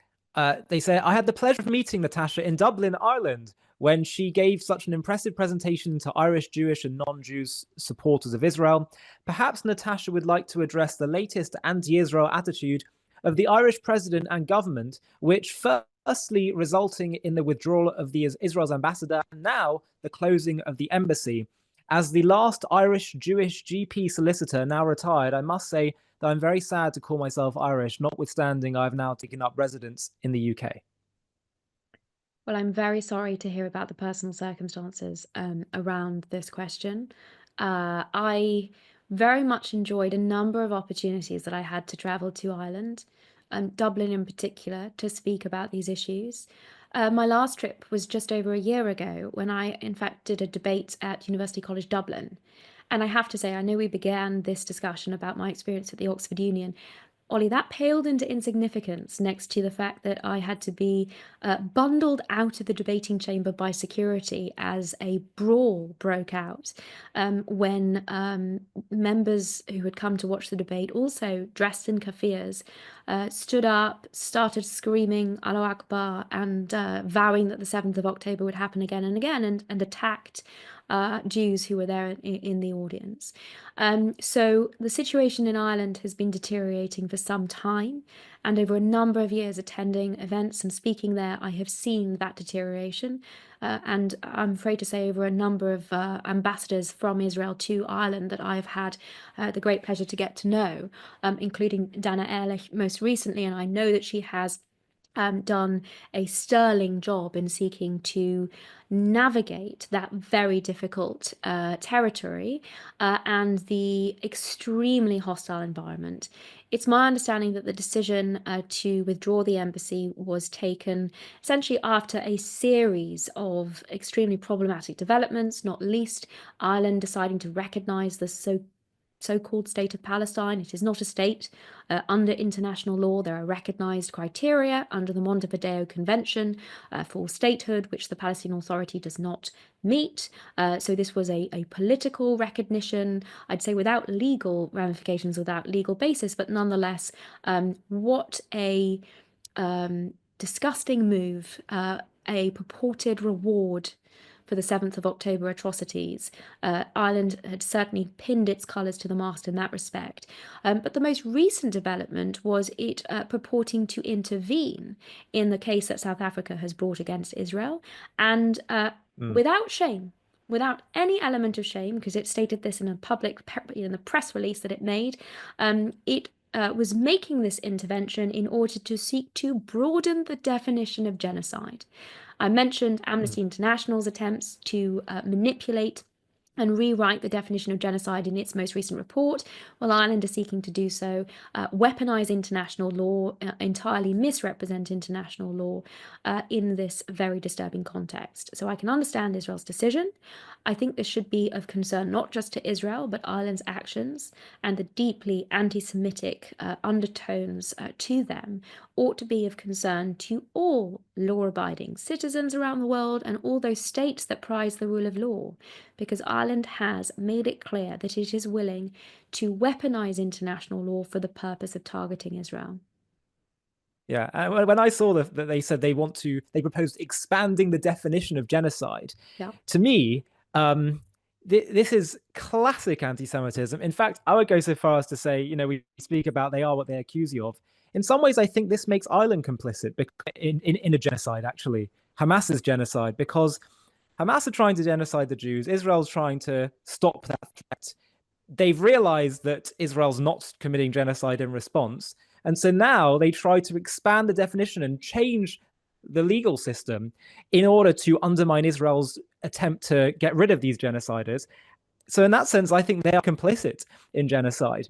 they say, I had the pleasure of meeting Natasha in Dublin, Ireland, when she gave such an impressive presentation to Irish, Jewish, and non-Jews supporters of Israel. Perhaps Natasha would like to address the latest anti-Israel attitude of the Irish president and government, which firstly resulting in the withdrawal of Israel's ambassador, and now the closing of the embassy. As the last Irish Jewish GP solicitor, now retired, I must say that I'm very sad to call myself Irish, notwithstanding I've now taken up residence in the UK. Well, I'm very sorry to hear about the personal circumstances around this question. I very much enjoyed a number of opportunities that I had to travel to Ireland, Dublin in particular, to speak about these issues. My last trip was just over a year ago when I, in fact, did a debate at University College Dublin. And I have to say, I know we began this discussion about my experience at the Oxford Union. Ollie, that paled into insignificance next to the fact that I had to be bundled out of the debating chamber by security as a brawl broke out, when members who had come to watch the debate, also dressed in kaffirs, stood up, started screaming Allahu Akbar and vowing that the 7th of October would happen again and again, and attacked Jews who were there in the audience. So the situation in Ireland has been deteriorating for some time, and over a number of years attending events and speaking there, I have seen that deterioration. And I'm afraid to say over a number of ambassadors from Israel to Ireland that I've had the great pleasure to get to know, including Dana Ehrlich most recently, and I know that she has done a sterling job in seeking to navigate that very difficult territory and the extremely hostile environment. It's my understanding that the decision to withdraw the embassy was taken essentially after a series of extremely problematic developments, not least Ireland deciding to recognise the so-called state of Palestine. It is not a state. Under international law, there are recognized criteria under the Montevideo Convention for statehood, which the Palestinian Authority does not meet. So this was a political recognition, I'd say without legal ramifications, without legal basis, but nonetheless, what a disgusting move, a purported reward for the 7th of October atrocities. Ireland had certainly pinned its colours to the mast in that respect. But the most recent development was it purporting to intervene in the case that South Africa has brought against Israel, and without shame, without any element of shame, because it stated this in the press release that it made, it was making this intervention in order to seek to broaden the definition of genocide. I mentioned Amnesty International's attempts to manipulate and rewrite the definition of genocide in its most recent report, while Ireland is seeking to do so, weaponize international law, entirely misrepresent international law in this very disturbing context. So I can understand Israel's decision. I think this should be of concern not just to Israel, but Ireland's actions and the deeply anti-Semitic undertones to them ought to be of concern to all law-abiding citizens around the world and all those states that prize the rule of law, because Ireland has made it clear that it is willing to weaponize international law for the purpose of targeting Israel. Yeah, and when I saw that they said they proposed expanding the definition of genocide, Yeah. to me, this is classic anti-Semitism. In fact, I would go so far as to say, we speak about they are what they accuse you of. In some ways, I think this makes Ireland complicit in a genocide, actually, Hamas's genocide, because Hamas are trying to genocide the Jews. Israel's trying to stop that threat. They've realized that Israel's not committing genocide in response. And so now they try to expand the definition and change the legal system in order to undermine Israel's attempt to get rid of these genociders. So in that sense, I think they are complicit in genocide.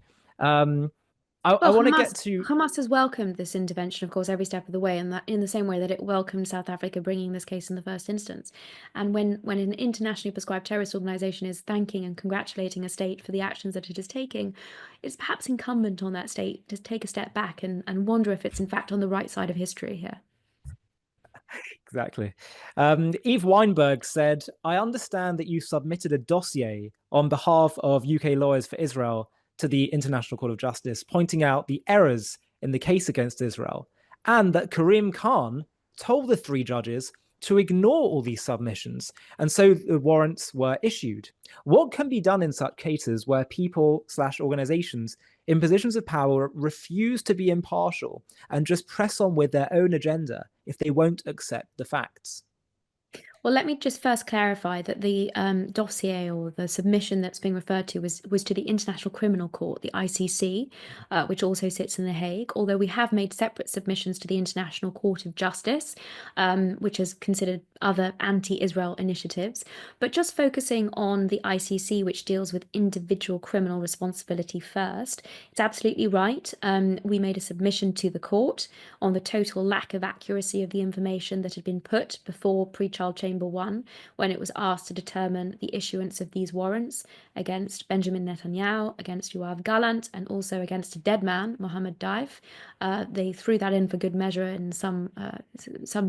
I Well, want to get to Hamas has welcomed this intervention, of course, every step of the way, and that in the same way that it welcomed South Africa bringing this case in the first instance. And when an internationally prescribed terrorist organization is thanking and congratulating a state for the actions that it is taking, it's perhaps incumbent on that state to take a step back and wonder if it's in fact on the right side of history here. Exactly. Eve Weinberg said, I understand that you submitted a dossier on behalf of UK Lawyers for Israel to the International Court of Justice, pointing out the errors in the case against Israel, and that Karim Khan told the three judges to ignore all these submissions, and so the warrants were issued. What can be done in such cases where people/organizations in positions of power refuse to be impartial and just press on with their own agenda if they won't accept the facts? Well, let me just first clarify that the dossier or the submission that's being referred to was to the International Criminal Court, the ICC, which also sits in The Hague, although we have made separate submissions to the International Court of Justice, which has considered other anti-Israel initiatives. But just focusing on the ICC, which deals with individual criminal responsibility first, it's absolutely right. We made a submission to the court on the total lack of accuracy of the information that had been put before pre-trial Chamber 1 when it was asked to determine the issuance of these warrants against Benjamin Netanyahu, against Yoav Gallant, and also against a dead man, Mohammed Daif. They threw that in for good measure in some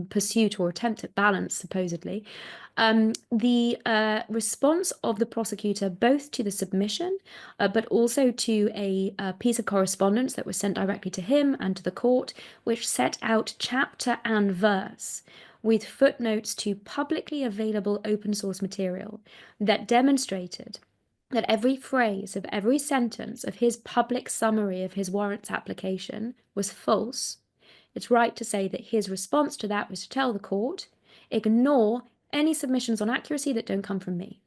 pursuit or attempt at balance, supposedly. The response of the prosecutor, both to the submission, but also to a piece of correspondence that was sent directly to him and to the court, which set out chapter and verse with footnotes to publicly available open source material that demonstrated that every phrase of every sentence of his public summary of his warrants application was false. It's right to say that his response to that was to tell the court, ignore any submissions on accuracy that don't come from me.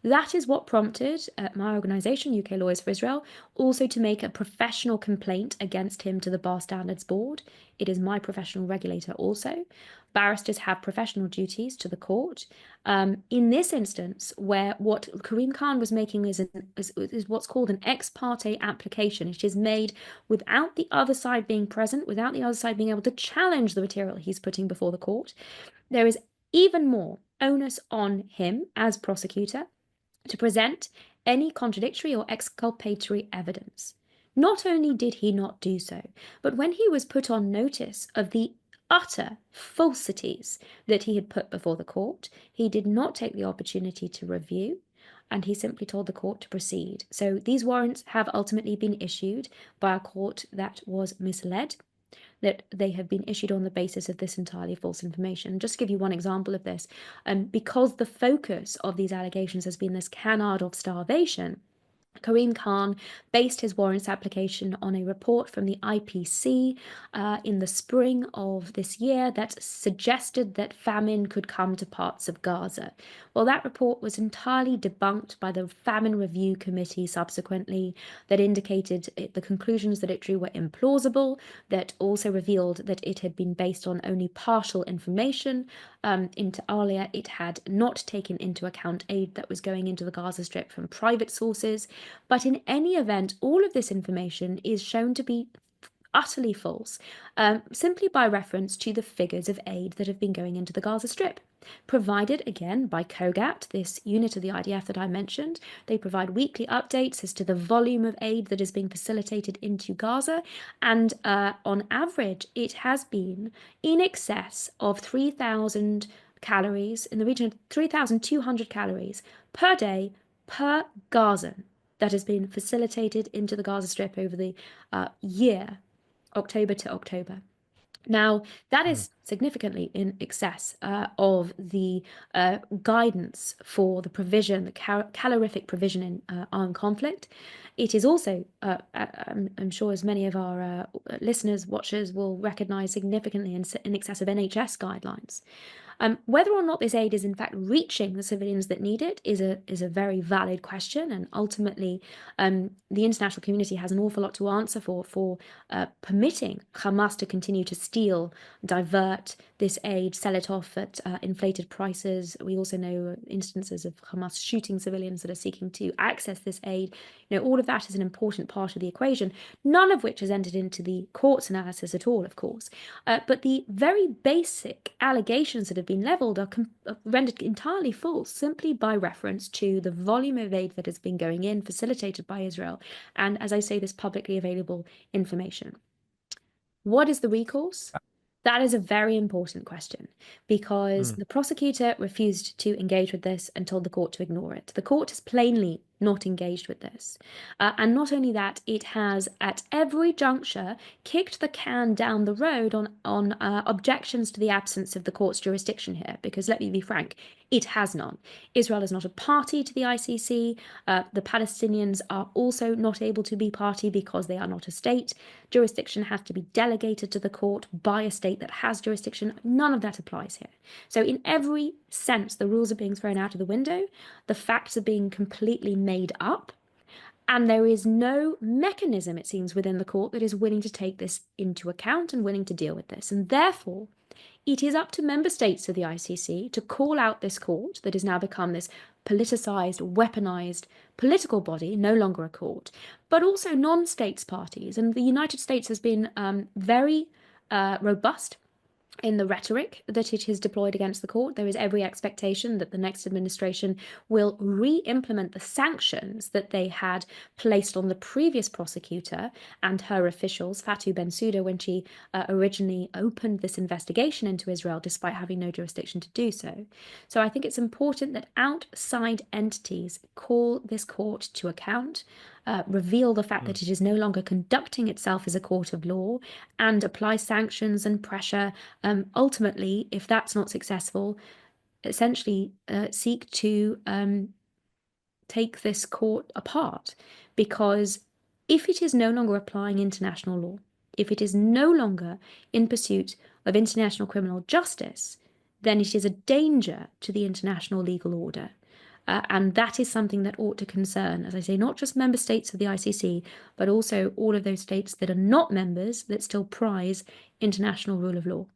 That is what prompted my organisation, UK Lawyers for Israel, also to make a professional complaint against him to the Bar Standards Board. It is my professional regulator also. Barristers have professional duties to the court. In this instance, where what Karim Khan was making is what's called an ex parte application. It is made without the other side being present, without the other side being able to challenge the material he's putting before the court. There is even more onus on him as prosecutor to present any contradictory or exculpatory evidence. Not only did he not do so, but when he was put on notice of the utter falsities that he had put before the court, he did not take the opportunity to review, and he simply told the court to proceed. So these warrants have ultimately been issued by a court that was misled, that they have been issued on the basis of this entirely false information. Just to give you one example of this, because the focus of these allegations has been this canard of starvation, Karim Khan based his warrants application on a report from the IPC in the spring of this year that suggested that famine could come to parts of Gaza. Well, that report was entirely debunked by the Famine Review Committee subsequently, that indicated the conclusions that it drew were implausible, that also revealed that it had been based on only partial information. Inter alia, it had not taken into account aid that was going into the Gaza Strip from private sources. But in any event, all of this information is shown to be utterly false, simply by reference to the figures of aid that have been going into the Gaza Strip. Provided, again, by govt, this unit of the IDF that I mentioned. They provide weekly updates as to the volume of aid that is being facilitated into Gaza, and on average, it has been in excess of 3,000 calories, in the region of 3,200 calories per day per Gazan that has been facilitated into the Gaza Strip over the year, October to October. Now, that is significantly in excess of the guidance for the provision, the calorific provision in armed conflict. It is also, I'm sure as many of our listeners, watchers will recognize, significantly in excess of NHS guidelines. Whether or not this aid is in fact reaching the civilians that need it is a very valid question, and ultimately the international community has an awful lot to answer for permitting Hamas to continue to steal, divert this aid, sell it off at inflated prices. We also know instances of Hamas shooting civilians that are seeking to access this aid. All of that is an important part of the equation, none of which has entered into the court's analysis at all, of course. But the very basic allegations that have been levelled are rendered entirely false simply by reference to the volume of aid that has been going in, facilitated by Israel, and, as I say, this publicly available information. What is the recourse? That is a very important question, because the prosecutor refused to engage with this and told the court to ignore it. The court has plainly not engaged with this. And not only that, it has at every juncture kicked the can down the road on objections to the absence of the court's jurisdiction here, because let me be frank, it has none. Israel is not a party to the ICC. The Palestinians are also not able to be party because they are not a state. Jurisdiction has to be delegated to the court by a state that has jurisdiction. None of that applies here. So in every sense, the rules are being thrown out of the window. The facts are being completely made up. And there is no mechanism, it seems, within the court that is willing to take this into account and willing to deal with this. And therefore, it is up to member states of the ICC to call out this court that has now become this politicized, weaponized political body, no longer a court, but also non-states parties. And the United States has been very robust in the rhetoric that it has deployed against the court. There is every expectation that the next administration will re-implement the sanctions that they had placed on the previous prosecutor and her officials, Fatou Bensouda, when she originally opened this investigation into Israel, despite having no jurisdiction to do so. So I think it's important that outside entities call this court to account, reveal the fact that it is no longer conducting itself as a court of law, and apply sanctions and pressure. Ultimately, if that's not successful, essentially seek to take this court apart. Because if it is no longer applying international law, if it is no longer in pursuit of international criminal justice, then it is a danger to the international legal order. And that is something that ought to concern, as I say, not just member states of the ICC, but also all of those states that are not members that still prize international rule of law.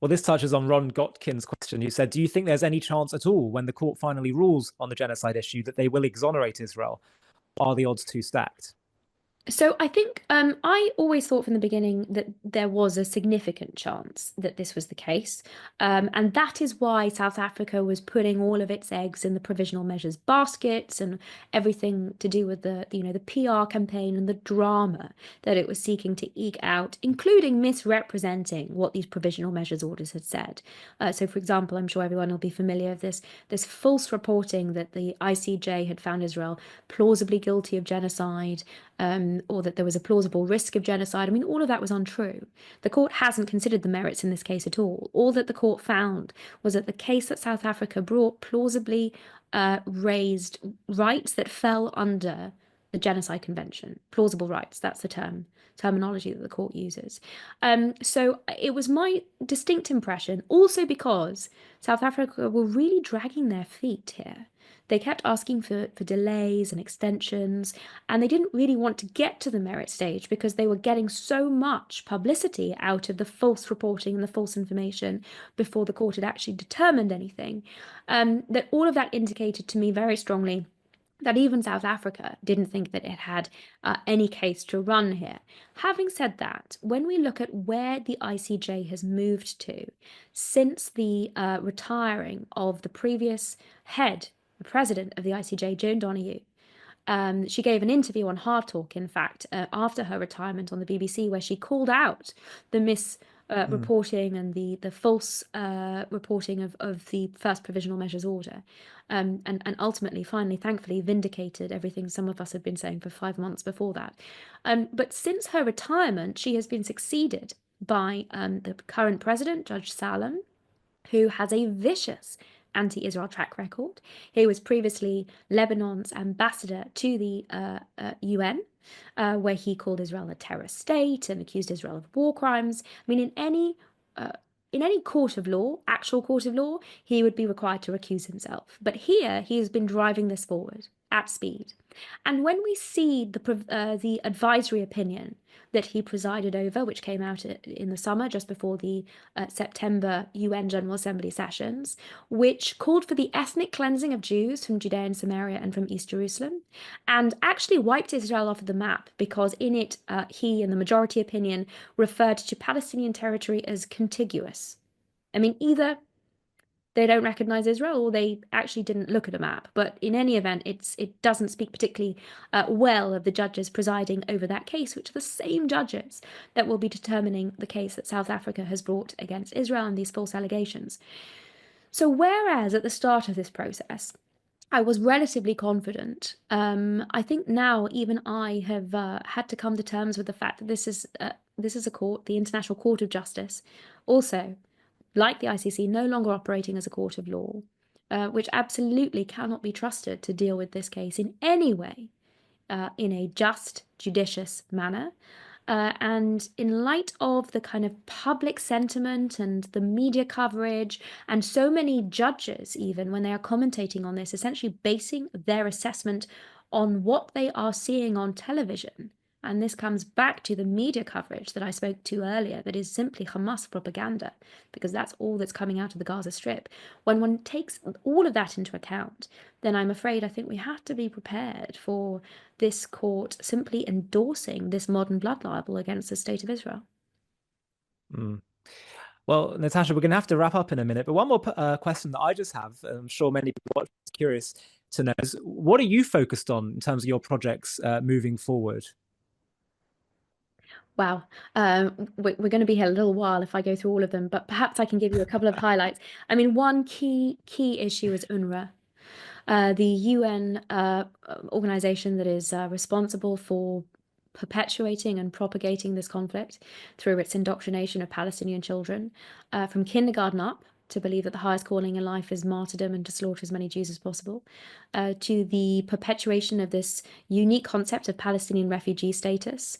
Well, this touches on Ron Gotkin's question, who said, do you think there's any chance at all, when the court finally rules on the genocide issue, that they will exonerate Israel? Are the odds too stacked? So I think I always thought from the beginning that there was a significant chance that this was the case. And that is why South Africa was putting all of its eggs in the provisional measures baskets, and everything to do with the PR campaign and the drama that it was seeking to eke out, including misrepresenting what these provisional measures orders had said. So, for example, I'm sure everyone will be familiar with this false reporting that the ICJ had found Israel plausibly guilty of genocide, or that there was a plausible risk of genocide. I mean, all of that was untrue. The court hasn't considered the merits in this case at all. All that the court found was that the case that South Africa brought plausibly raised rights that fell under the Genocide Convention. Plausible rights, that's the terminology that the court uses. So it was my distinct impression, also because South Africa were really dragging their feet here. They kept asking for delays and extensions, and they didn't really want to get to the merit stage because they were getting so much publicity out of the false reporting and the false information before the court had actually determined anything, that all of that indicated to me very strongly that even South Africa didn't think that it had any case to run here. Having said that, when we look at where the ICJ has moved to since the retiring of the previous head, the president of the ICJ, Joan Donoghue, she gave an interview on Hard Talk, in fact, after her retirement on the BBC, where she called out the reporting and the false reporting of the first provisional measures order, and ultimately, finally, thankfully, vindicated everything some of us had been saying for 5 months before that. But since her retirement, she has been succeeded by the current president, Judge Salem, who has a vicious anti-Israel track record. He was previously Lebanon's ambassador to the UN, where he called Israel a terrorist state and accused Israel of war crimes. I mean, in any court of law, actual court of law, he would be required to recuse himself. But here, he has been driving this forward at speed. And when we see the advisory opinion that he presided over, which came out in the summer, just before the September UN General Assembly sessions, which called for the ethnic cleansing of Jews from Judea and Samaria and from East Jerusalem, and actually wiped Israel off of the map, because in it, he, in the majority opinion, referred to Palestinian territory as contiguous. I mean, either they don't recognize Israel, or they actually didn't look at a map. But in any event, it doesn't speak particularly well of the judges presiding over that case, which are the same judges that will be determining the case that South Africa has brought against Israel and these false allegations. So whereas at the start of this process, I was relatively confident, I think now even I have had to come to terms with the fact that this is a court, the International Court of Justice, also, like the ICC, no longer operating as a court of law, which absolutely cannot be trusted to deal with this case in any way, in a just, judicious manner. And in light of the kind of public sentiment and the media coverage, and so many judges, even when they are commentating on this, essentially basing their assessment on what they are seeing on television. And this comes back to the media coverage that I spoke to earlier, that is simply Hamas propaganda, because that's all that's coming out of the Gaza Strip. When one takes all of that into account, then I'm afraid I think we have to be prepared for this court simply endorsing this modern blood libel against the state of Israel. Well, Natasha, we're going to have to wrap up in a minute, but one more question that I just have, I'm sure many people are curious to know, is what are you focused on in terms of your projects moving forward? Wow, we're going to be here a little while if I go through all of them, but perhaps I can give you a couple of highlights. I mean, one key issue is UNRWA, the UN organization that is responsible for perpetuating and propagating this conflict through its indoctrination of Palestinian children from kindergarten up, to believe that the highest calling in life is martyrdom and to slaughter as many Jews as possible, to the perpetuation of this unique concept of Palestinian refugee status,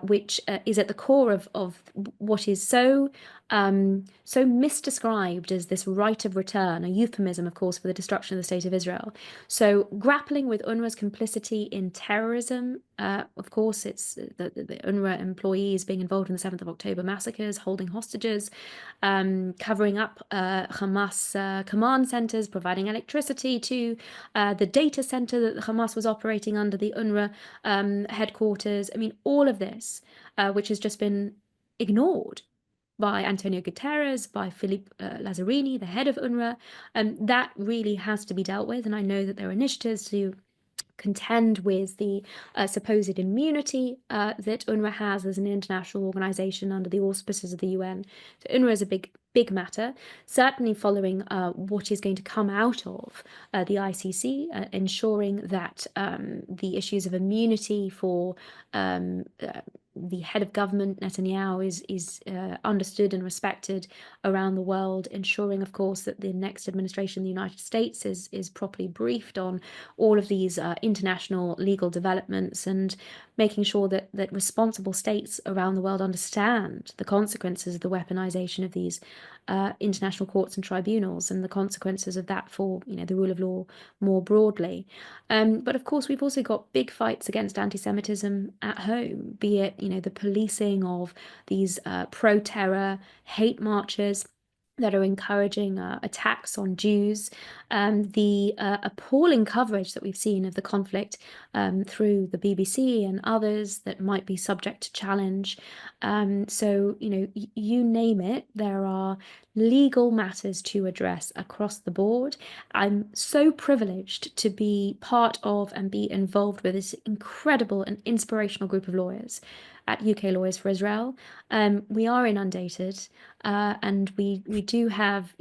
which is at the core of what is so misdescribed as this right of return, a euphemism, of course, for the destruction of the state of Israel. So grappling with UNRWA's complicity in terrorism, of course, it's the UNRWA employees being involved in the 7th of October massacres, holding hostages, covering up Hamas command centers, providing electricity to the data center that Hamas was operating under, the UNRWA headquarters. I mean, all of this, which has just been ignored by Antonio Guterres, by Philippe Lazzarini, the head of UNRWA, that really has to be dealt with. And I know that there are initiatives to contend with the supposed immunity that UNRWA has as an international organization under the auspices of the UN. So UNRWA is a big matter, certainly following what is going to come out of the ICC, ensuring that the issues of immunity for the head of government, Netanyahu, is understood and respected around the world, ensuring, of course, that the next administration in the United States is properly briefed on all of these international legal developments, and making sure that responsible states around the world understand the consequences of the weaponization of these international courts and tribunals, and the consequences of that for the rule of law more broadly. But of course, we've also got big fights against anti-Semitism at home, be it the policing of these pro-terror hate marches that are encouraging attacks on Jews, the appalling coverage that we've seen of the conflict through the BBC and others that might be subject to challenge. So, you name it, there are legal matters to address across the board. I'm so privileged to be part of and be involved with this incredible and inspirational group of lawyers at UK Lawyers for Israel. We are inundated, and we do have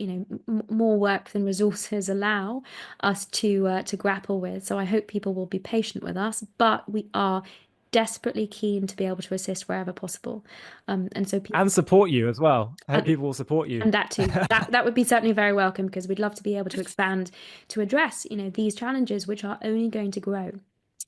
more work than resources allow us to grapple with. So I hope people will be patient with us, but we are desperately keen to be able to assist wherever possible, and support you as well. I hope people will support you, and that too. that would be certainly very welcome, because we'd love to be able to expand to address these challenges, which are only going to grow.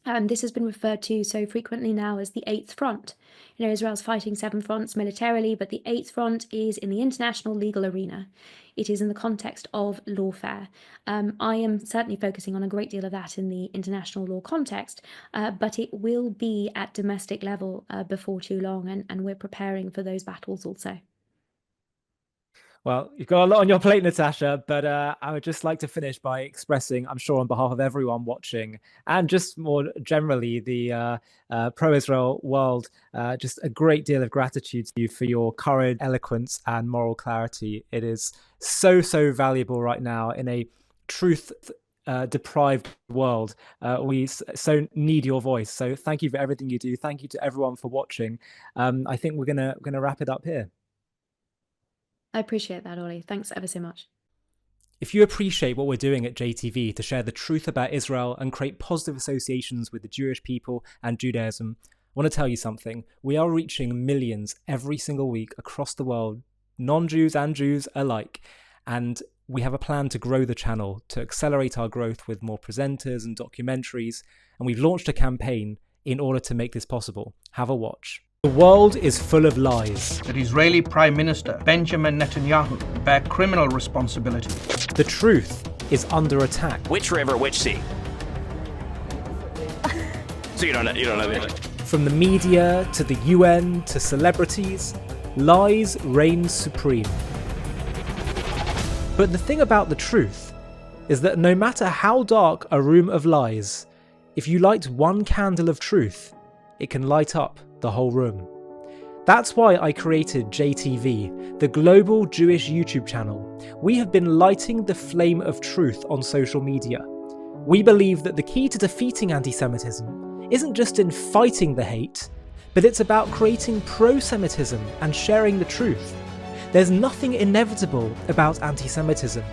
And this has been referred to so frequently now as the Eighth Front. Israel's fighting 7 fronts militarily, but the Eighth Front is in the international legal arena. It is in the context of lawfare. I am certainly focusing on a great deal of that in the international law context, but it will be at domestic level before too long, and we're preparing for those battles also. Well, you've got a lot on your plate, Natasha, but I would just like to finish by expressing, I'm sure on behalf of everyone watching, and just more generally the pro-Israel world, just a great deal of gratitude to you for your courage, eloquence, and moral clarity. It is so valuable right now in a truth deprived world. We so need your voice. So thank you for everything you do. Thank you to everyone for watching. I think we're gonna wrap it up here. I appreciate that, Ollie. Thanks ever so much. If you appreciate what we're doing at JTV to share the truth about Israel and create positive associations with the Jewish people and Judaism, I want to tell you something. We are reaching millions every single week across the world, non-Jews and Jews alike. And we have a plan to grow the channel, to accelerate our growth with more presenters and documentaries. And we've launched a campaign in order to make this possible. Have a watch. The world is full of lies. That Israeli Prime Minister Benjamin Netanyahu bear criminal responsibility. The truth is under attack. Which river, which sea? So you don't know the. From the media to the UN to celebrities, lies reign supreme. But the thing about the truth is that no matter how dark a room of lies, if you light one candle of truth, it can light up the whole room. That's why I created JTV, the global Jewish YouTube channel. We have been lighting the flame of truth on social media. We believe that the key to defeating anti-Semitism isn't just in fighting the hate, but it's about creating pro-Semitism and sharing the truth. There's nothing inevitable about anti-Semitism.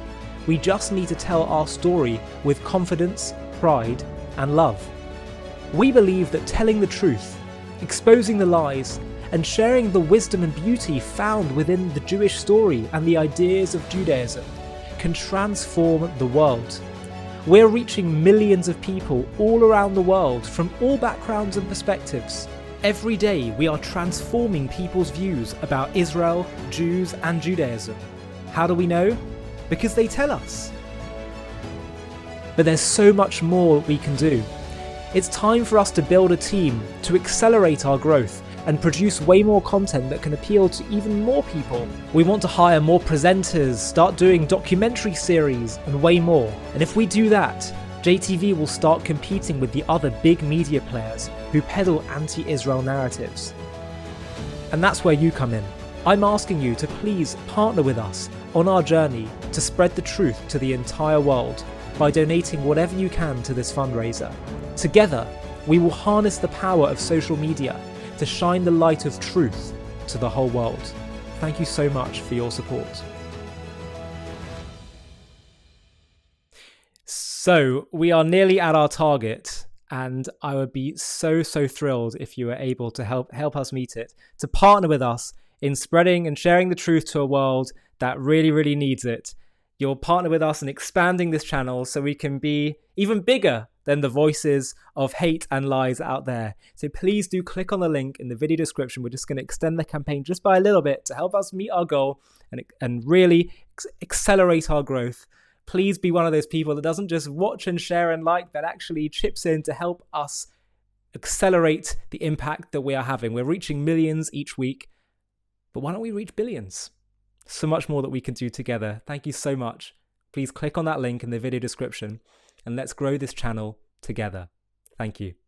We just need to tell our story with confidence, pride, and love. We believe that telling the truth, exposing the lies, and sharing the wisdom and beauty found within the Jewish story and the ideas of Judaism can transform the world. We're reaching millions of people all around the world from all backgrounds and perspectives. Every day we are transforming people's views about Israel, Jews, and Judaism. How do we know? Because they tell us. But there's so much more we can do. It's time for us to build a team to accelerate our growth and produce way more content that can appeal to even more people. We want to hire more presenters, start doing documentary series, and way more. And if we do that, JTV will start competing with the other big media players who peddle anti-Israel narratives. And that's where you come in. I'm asking you to please partner with us on our journey to spread the truth to the entire world by donating whatever you can to this fundraiser. Together, we will harness the power of social media to shine the light of truth to the whole world. Thank you so much for your support. So we are nearly at our target, And I would be so thrilled if you were able to help us meet it, to partner with us in spreading and sharing the truth to a world that really needs it. You'll partner with us in expanding this channel so we can be even bigger than the voices of hate and lies out there. So please do click on the link in the video description. We're just going to extend the campaign just by a little bit to help us meet our goal and really accelerate our growth. Please be one of those people that doesn't just watch and share and like, but actually chips in to help us accelerate the impact that we are having. We're reaching millions each week, but why don't we reach billions? So much more that we can do together. Thank you so much. Please click on that link in the video description and let's grow this channel together. Thank you.